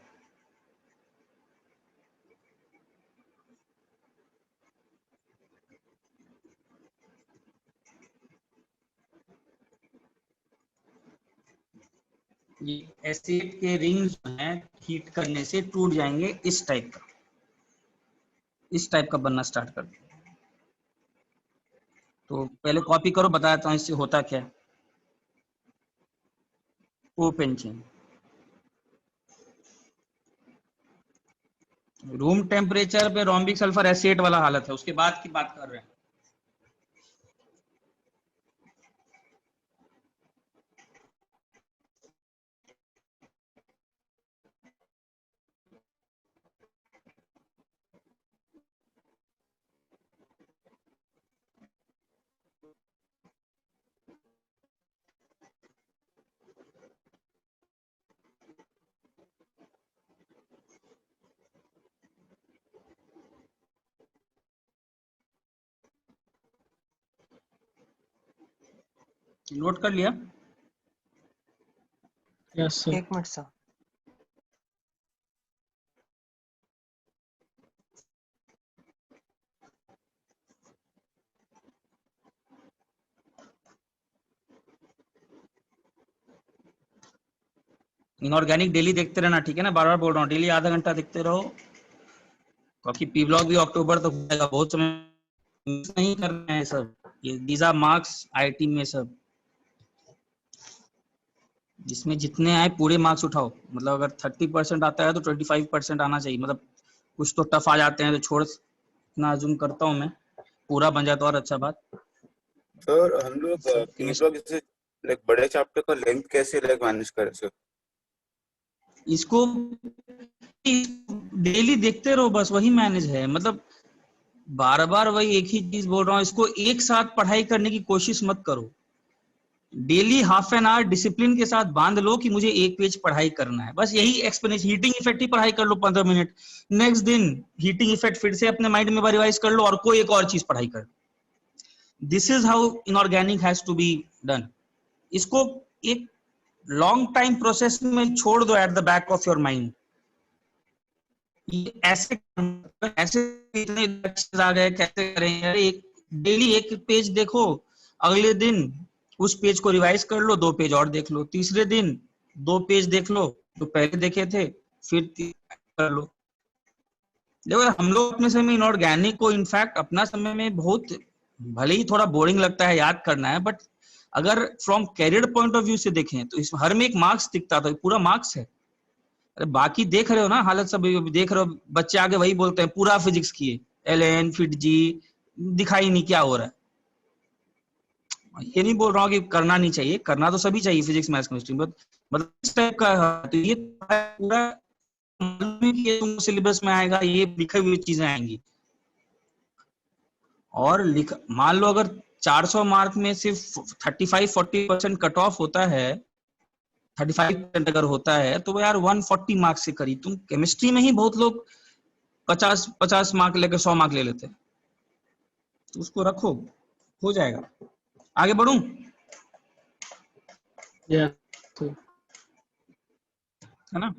ये एसेट के रिंग्स जो हैं हीट करने से टूट जाएंगे, इस टाइप का बनना स्टार्ट कर दो। तो पहले कॉपी करो, बताता हूँ इससे होता क्या है। ओपन चेन, रूम टेम्परेचर पे रोम्बिक सल्फर एसेट वाला हालत है, उसके बाद की बात कर रहे हैं। नोट कर लिया? Yes sir. एक मिनट सर। इनऑर्गेनिक डेली देखते रहना, ठीक है ना, बार बार बोल रहा हूँ, डेली आधा घंटा देखते रहो, क्योंकि पी ब्लॉक भी अक्टूबर तक हो जाएगा, बहुत समय नहीं करना है सब। ये दीज आर मार्क्स आईटी में सब, जिसमें जितने आए पूरे मार्क्स उठाओ। मतलब अगर 30% आता है तो 25% आना चाहिए। मतलब कुछ तो टफ आ जाते हैं तो छोड़, इतना अज्यूम करता हूँ मैं, पूरा बन जाए तो और अच्छा बात। सर हम लोग पी ब्लॉक जैसे लाइक बड़े चैप्टर का लेंथ कैसे लाइक मैनेज करें सर? इसको डेली देखते रहो, बस वही मैनेज है। मतलब बार बार वही एक ही चीज बोल रहा हूँ, इसको एक साथ पढ़ाई करने की कोशिश मत करो। Daily half an hour discipline के साथ बांध लो कि मुझे एक पेज पढ़ाई करना है, बस यही एक्सप्लेनेशन। हीटिंग इफेक्ट ही पढ़ाई कर लो 15 मिनट, नेक्स्ट दिन हीटिंग इफेक्ट फिर से अपने माइंड में रिवाइज कर लो और कोई एक और चीज पढ़ाई कर। This is how inorganic has to be done. इसको एक लॉन्ग टाइम प्रोसेस में छोड़ दो at the back of your mind. ऐसे ऐसे इतने आ गए, कैसे करेंगे? एक डेली एक पेज देखो, अगले दिन उस पेज को रिवाइज कर लो, 2 पेज और देख लो, तीसरे दिन 2 पेज देख लो तो पहले देखे थे, फिर कर लो। देखो हम लोग अपने समय में इनऑर्गेनिक को इनफैक्ट अपना समय में बहुत, भले ही थोड़ा बोरिंग लगता है याद करना है, बट अगर from career point of view से देखें तो इसमें हर में एक मार्क्स दिखता था, पूरा मार्क्स है। अरे बाकी देख रहे हो ना हालत, सब देख रहे हो, बच्चे आगे वही बोलते हैं पूरा फिजिक्स किए, एलन फिटजी दिखाई नहीं क्या हो रहा है। ये नहीं बोल रहा हूँ कि करना नहीं चाहिए, करना तो सभी चाहिए फिजिक्स मैथ्स केमिस्ट्री, बट मतलब इस टाइप का तो ये पूरा सिलेबस में आएगा, ये लिखी हुई चीजें आएंगी। और मान लो अगर 400 मार्क में सिर्फ 35-40% कट ऑफ होता है, 35% अगर होता है तो यार 140 मार्क्स से करी। तुम केमिस्ट्री में ही बहुत लोग 50 मार्क लेकर 100 मार्क ले लेते हैं, तो उसको रखो, हो जाएगा। आगे बढ़ूं? Yeah. है ना?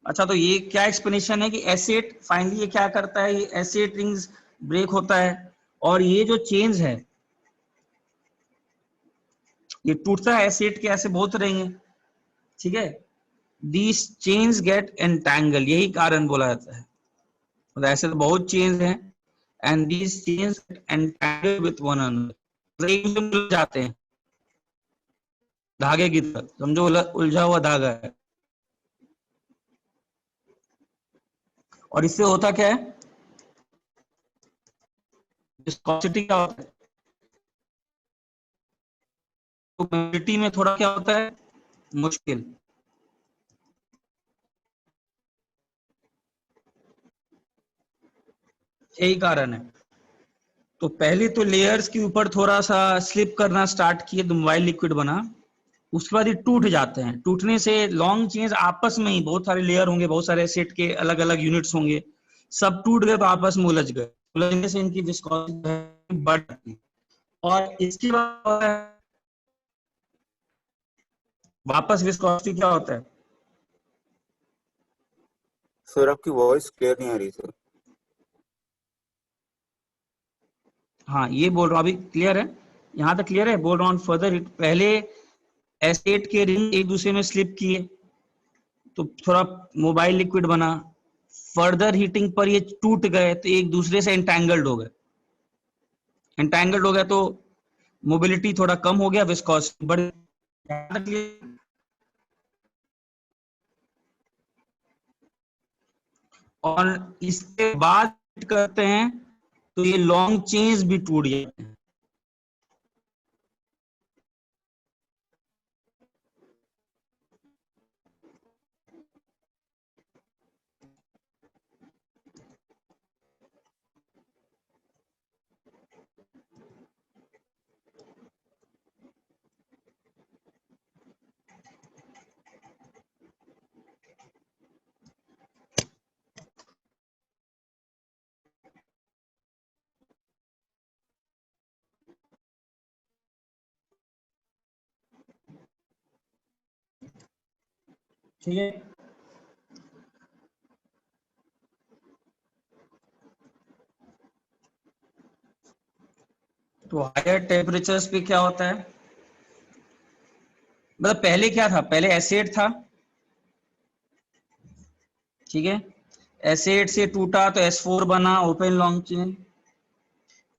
अच्छा, तो ये क्या एक्सप्लेनेशन है कि एसिड फाइनली ये क्या करता है, ये एसिड रिंग्स ब्रेक होता है और ये जो चेंज है ये टूटता है, एसिड के ऐसे बहुत रहेंगे, ठीक है। दीज चेन्स गेट एंटैंगल, यही कारण बोला जाता है। तो ऐसे तो बहुत चेन्स हैं, and these chains get entangle with one another, एक दूसरे में उलझ जाते हैं धागे की तरह, समझो उलझा हुआ धागा है। और इससे होता क्या है, विस्कोसिटी क्या होता है, तो मोबिलिटी में थोड़ा क्या होता है, मुश्किल। यही कारण है। तो पहले तो लेयर्स के ऊपर थोड़ा सा स्लिप करना स्टार्ट किए तो मोबाइल लिक्विड बना, उसके बाद ये टूट जाते हैं। टूटने से लॉन्ग चेन्स आपस में ही, बहुत सारे लेयर होंगे, बहुत सारे एसिड के अलग अलग यूनिट्स होंगे, सब टूट गए तो आपस में उलझ गए। उलझने से इनकी विस्कोसिटी बढ़ जाती है। और इसके बाद वापस विस्कोसिटी क्या होता है? सर आपकी वॉइस क्लियर नहीं आ रही सर। हाँ, ये बोल रहा हूँ, अभी क्लियर है, यहाँ तक क्लियर है। बोल रहा हूँ फर्दर हिट, पहले एसिड के रिंग एक दूसरे में स्लिप किए तो थोड़ा मोबाइल लिक्विड बना, फर्दर हीटिंग पर ये टूट गए तो एक दूसरे से एंटैंगल्ड हो गए। एंटैंगल्ड हो गया तो मोबिलिटी थोड़ा कम हो गया, विस्कोसिटी बढ़। और इसके बाद करते हैं तो ये लॉन्ग चेन्स भी टूट जाते हैं। ठीक है, तो हायर टेम्परेचर्स पे क्या होता है, मतलब पहले क्या था, पहले एसिड था, ठीक है। एसिड से टूटा तो S4 बना, ओपन लॉन्ग चेन,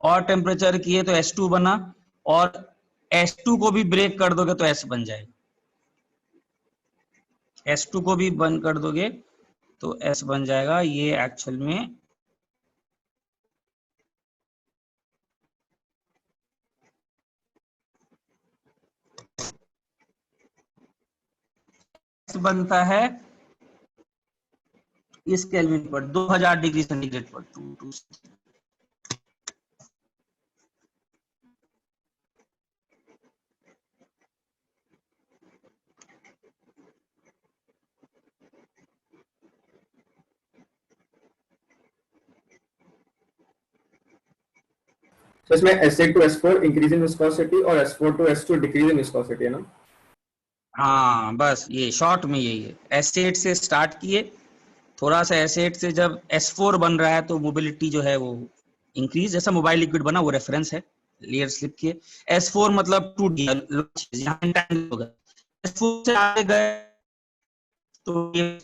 और टेम्परेचर किए तो S2 बना, और S2 को भी ब्रेक कर दोगे तो S बन जाएगा। S2 को भी बंद कर दोगे तो S बन जाएगा। ये एक्चुअल में S बनता है इस केल्विन पर 2000 डिग्री सेंटीग्रेड पर 226। तो इसमें S8 to S4 increase in viscosity और S4 to S2 decrease in viscosity है ना? हाँ, बस ये शॉर्ट में यही है। एसिड से स्टार्ट किए, थोड़ा सा एसिड से जब S4 बन रहा है तो मोबिलिटी जो है वो इंक्रीज, जैसा मोबाइल लिक्विड बना वो रेफरेंस है, लेयर स्लिप किए। S4 मतलब टूट गया, यहाँ एंटैंगल हो गया। S4 से आगे गए तो ये,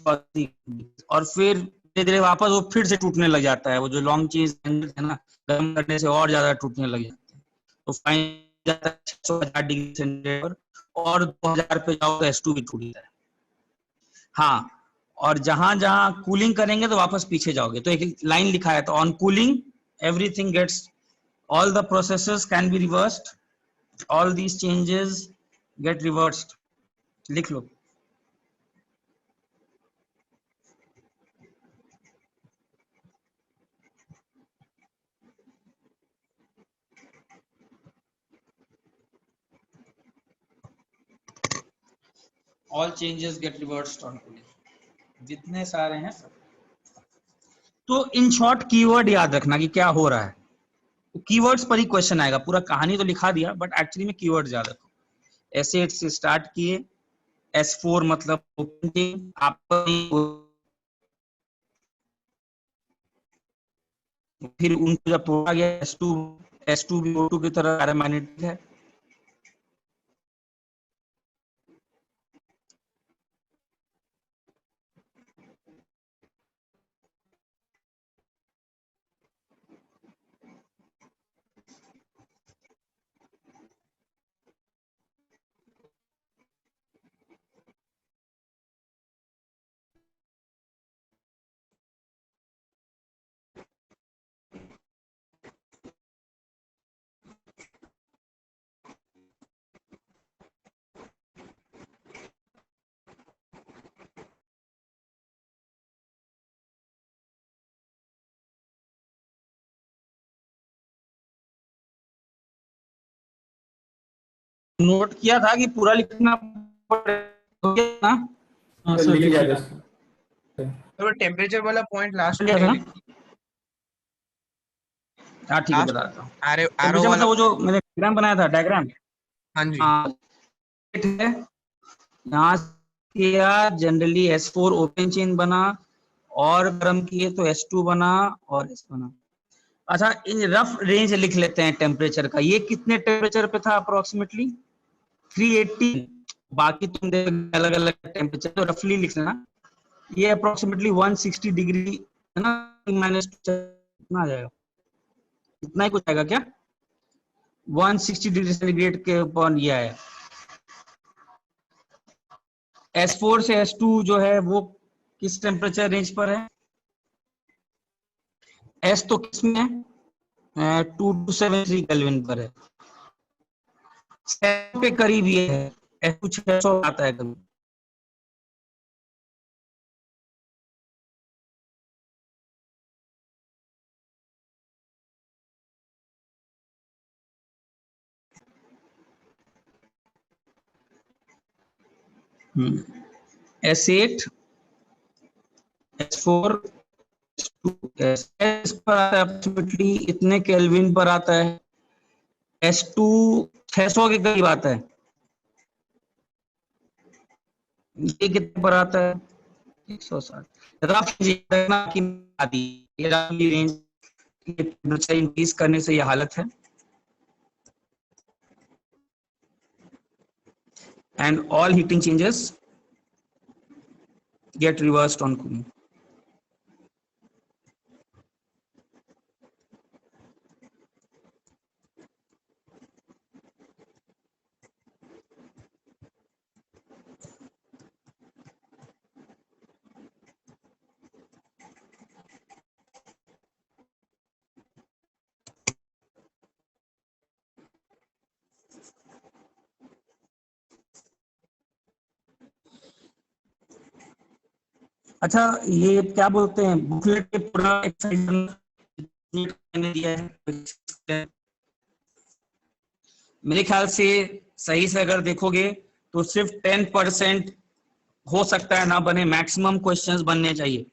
और फिर धीरे धीरे वापस वो फिर से टूटने लग जाता है। वो जो लॉन्ग चेन है ना, गर्म करने से और ज्यादा टूटने लग जाते हैं। तो फाइन जाता है 600 डिग्री सेंटीग्रेड पर, और 2000 पे जाओ तो S2 भी टूट जाता है। हाँ, और जहां जहां कूलिंग करेंगे तो वापस पीछे जाओगे तो एक लाइन लिखा है, तो on cooling everything gets all the processes can be reversed, all these changes get reversed. लिख लो. all changes get reversed on cooling. जितने सारे हैं सब. तो इन शॉर्ट कीवर्ड याद रखना कि क्या हो रहा है. कीवर्ड्स पर ही क्वेश्चन आएगा. पूरा कहानी तो लिखा दिया बट एक्चुअली में कीवर्ड्स याद रखो. S8 से स्टार्ट किए, S4 मतलब ओपन, आप फिर उनको जब तोड़ा गया S2 भी O2 की तरह पैरामैग्नेटिक है. नोट किया था कि पूरा लिखना पड़ेगा ना. हाँ सर, लिख लिख लिया लिया। था। तो टेम्परेचर वाला पॉइंट लास्ट में लिया था? लिख- हाँ ठीक है, Last- बताता हूँ. एरो टेम्परेचर वाला, मतलब वो जो मैंने डायग्राम बनाया था, डायग्राम. हाँ जी, हाँ, है. यहाँ किया जनरली S4 ओपन चेन बना, और गर्म किए तो S2 बना और S बना. अच्छा, इन रफ रेंज लिख लेते हैं टेम्परेचर का. ये कितने टेम्परेचर पे था अप्रोक्सीमेटली? 380. बाकी तुम अलग अलग टेम्परेचर, तो रफली लिख लेना. ये अप्रोक्सीमेटली 160 डिग्री है ना, माइनस कितना आ जाएगा? इतना ही कुछ आएगा क्या? 160 डिग्री सेंटीग्रेड के ऊपर ये है. S4 से S2 जो है वो किस टेम्परेचर रेंज पर है? S तो किस में है? 2273 केल्विन पर है. 7 के करीब ये है. S2 600 आता है कभी. S8, S4, S पर आता है अप्रोक्सीमेटली इतने केल्विन पर आता है. S2 600 के करीब आता है. ये कितने पर आता है? 160. रफ रेंज इंक्रीज करने से यह हालत है. And all heating changes get reversed on cooling. अच्छा, ये क्या बोलते हैं, बुकलेट पे पूरा एक्सरसाइज मैंने दिया है. मेरे ख्याल से सही से अगर देखोगे तो सिर्फ 10% हो सकता है ना बने, मैक्सिमम क्वेश्चंस बनने चाहिए.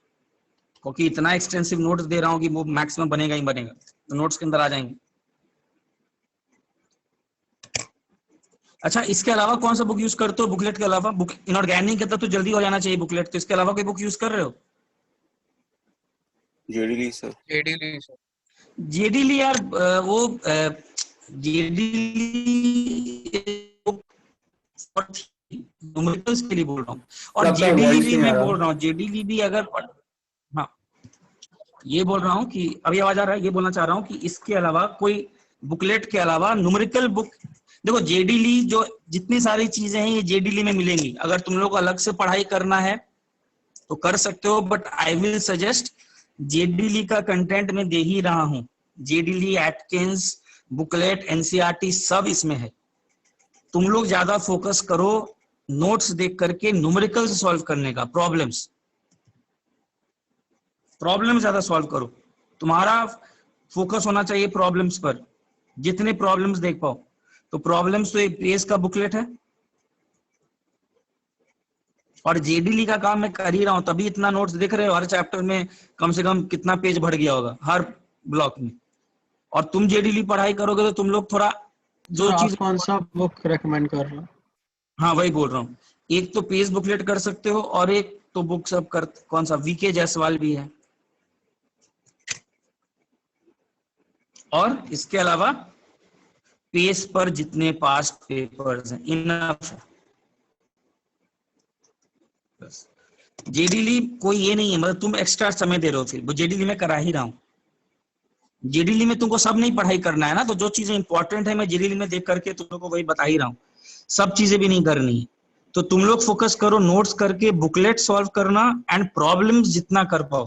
क्योंकि इतना एक्सटेंसिव नोट्स दे रहा हूँ कि वो मैक्सिमम बनेगा ही बनेगा, तो नोट्स के अंदर आ जाएंगे. अच्छा, इसके अलावा कौन सा बुक यूज करते हो बुकलेट के अलावा? बुक इनऑर्गेनिक का तो जल्दी हो जाना चाहिए बुकलेट, तो इसके अलावा कोई बुक यूज कर रहे हो? जेडीली सर. जेडीली सर. जेडीली यार, वो जेडीली न्यूमेरिकल्स के लिए बोल रहा हूँ, और आपका जेडीली voice भी नहीं आ मैं रहा. बोल रहा हूँ. जेडीली भी अगर, हाँ, ये बोल रहा हूँ कि अभी आवाज आ रहा है. ये बोलना चाह रहा हूँ कि इसके अलावा कोई बुकलेट के अलावा न्यूमेरिकल बुक, देखो जेडीली जो जितनी सारी चीजें हैं ये जेडीली में मिलेंगी. अगर तुम लोग को अलग से पढ़ाई करना है तो कर सकते हो, बट आई विल सजेस्ट जेडीली का कंटेंट मैं दे ही रहा हूँ. जेडीली, एटकिंस, बुकलेट, एनसीईआरटी सब इसमें है। तुम लोग ज्यादा फोकस करो नोट्स देख करके न्यूमेरिकल सॉल्व करने का, प्रॉब्लम ज्यादा सॉल्व करो। तुम्हारा फोकस होना चाहिए प्रॉब्लम्स पर, जितने प्रॉब्लम्स देख पाओ। तो प्रॉब्लम्स तो एक पेज का बुकलेट है, और जेडीली का काम मैं कर ही रहा हूं, तभी इतना नोट्स देख रहे हो। हर चैप्टर में कम से कम कितना पेज बढ़ गया होगा हर ब्लॉक में। और तुम जेडीली पढ़ाई करोगे तो तुम लोग थोड़ा जो सर, चीज, आप कौन सा बुक रेकमेंड कर रहे हो? हाँ वही बोल रहा हूँ, एक तो पेज बुकलेट कर सकते हो और एक तो बुक सब कर, कौन सा, वीके जायसवाल भी है। और इसके अलावा पेज पर जितने पास्ट पेपर्स हैं इनफ है। जेडीली कोई ये नहीं है, मतलब तुम एक्स्ट्रा समय दे रहे हो, फिर जेडीली में करा ही रहा हूं। जेडीली में तुमको सब नहीं पढ़ाई करना है ना, तो जो चीजें इंपॉर्टेंट है मैं जेडीली में देख करके तुम लोग को वही बता ही रहा हूँ, सब चीजें भी नहीं करनी है। तो तुम लोग फोकस करो नोट्स करके बुकलेट सॉल्व करना एंड प्रॉब्लम्स जितना कर पाओ।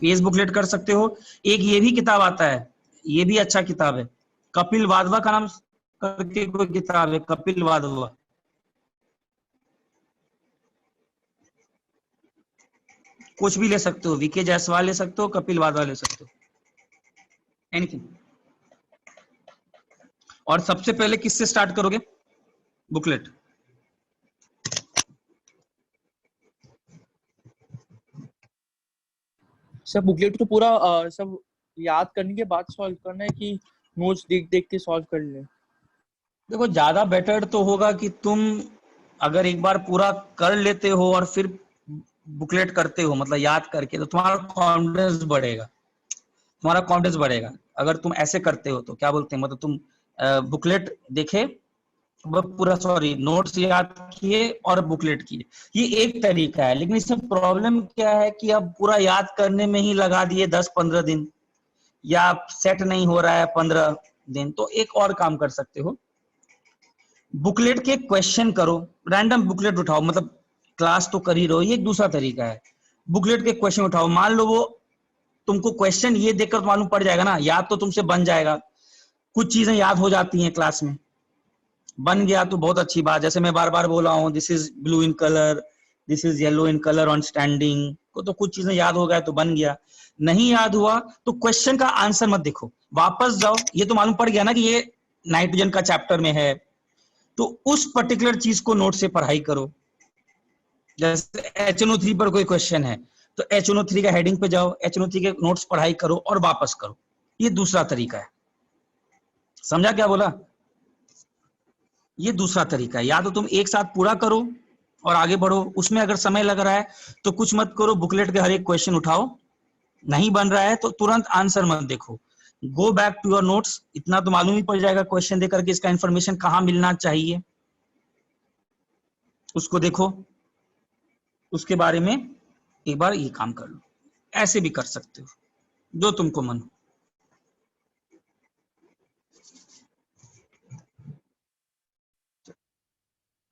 पेज बुकलेट कर सकते हो। एक ये भी किताब आता है, ये भी अच्छा किताब है, कपिल वाधवा का नाम करके कोई किताब है, कपिल वाधवा। कुछ भी ले सकते हो, वीके जायसवाल ले सकते हो, कपिल वाधवा ले सकते हो, एनीथिंग। और सबसे पहले किससे स्टार्ट करोगे बुकलेट? सर बुकलेट तो पूरा सब याद करने के बाद सॉल्व करना है कि नोट्स देख देख के सॉल्व कर ले? देखो ज्यादा बेटर तो होगा कि तुम अगर एक बार पूरा कर लेते हो और फिर बुकलेट करते हो, मतलब याद करके, तो तुम्हारा कॉन्फिडेंस बढ़ेगा। अगर तुम ऐसे करते हो तो क्या बोलते हैं, मतलब तुम बुकलेट देखे, पूरा सॉरी नोट्स याद किए और बुकलेट किए, ये एक तरीका है। लेकिन इसमें प्रॉब्लम क्या है कि अब पूरा याद करने में ही लगा दिए 10-15 दिन, या सेट नहीं हो रहा है 15 दिन, तो एक और काम कर सकते हो, बुकलेट के क्वेश्चन करो, रैंडम बुकलेट उठाओ, मतलब क्लास तो कर ही रहो, ये एक दूसरा तरीका है। बुकलेट के क्वेश्चन उठाओ, मान लो वो तुमको क्वेश्चन ये देखकर मालूम पड़ जाएगा ना, याद तो तुमसे बन जाएगा, कुछ चीजें याद हो जाती हैं क्लास में, बन गया तो बहुत अच्छी बात। जैसे मैं बार बार बोला हूँ, this is blue in colour, this is yellow in colour on standing, को तो कुछ चीजें याद हो गया तो बन गया। नहीं याद हुआ तो क्वेश्चन का आंसर मत देखो, वापस जाओ, ये तो मालूम पड़ गया ना कि ये नाइट्रोजन का चैप्टर में है, तो उस पर्टिकुलर चीज को नोट से पढ़ाई करो। जैसे HNO3 पर कोई क्वेश्चन है तो HNO3 का हेडिंग पे जाओ, HNO3 के नोट्स पढ़ाई करो और वापस करो, ये दूसरा तरीका है। समझा क्या बोला? ये दूसरा तरीका है। या तो तुम एक साथ पूरा करो और आगे बढ़ो, उसमें अगर समय लग रहा है तो कुछ मत करो, बुकलेट के हर एक क्वेश्चन उठाओ, नहीं बन रहा है तो तुरंत आंसर मत देखो, go back to your notes, इतना तो मालूम ही पड़ जाएगा क्वेश्चन देकर के इसका इंफॉर्मेशन कहाँ मिलना चाहिए, उसको देखो, उसके बारे में एक बार ये काम कर लो। ऐसे भी कर सकते हो, जो तुमको मन हो।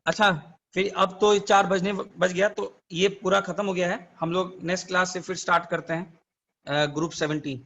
अच्छा, फिर अब तो 4 बज गया, तो ये पूरा खत्म हो गया है। हम लोग नेक्स्ट क्लास से फिर स्टार्ट करते हैं ग्रुप 17।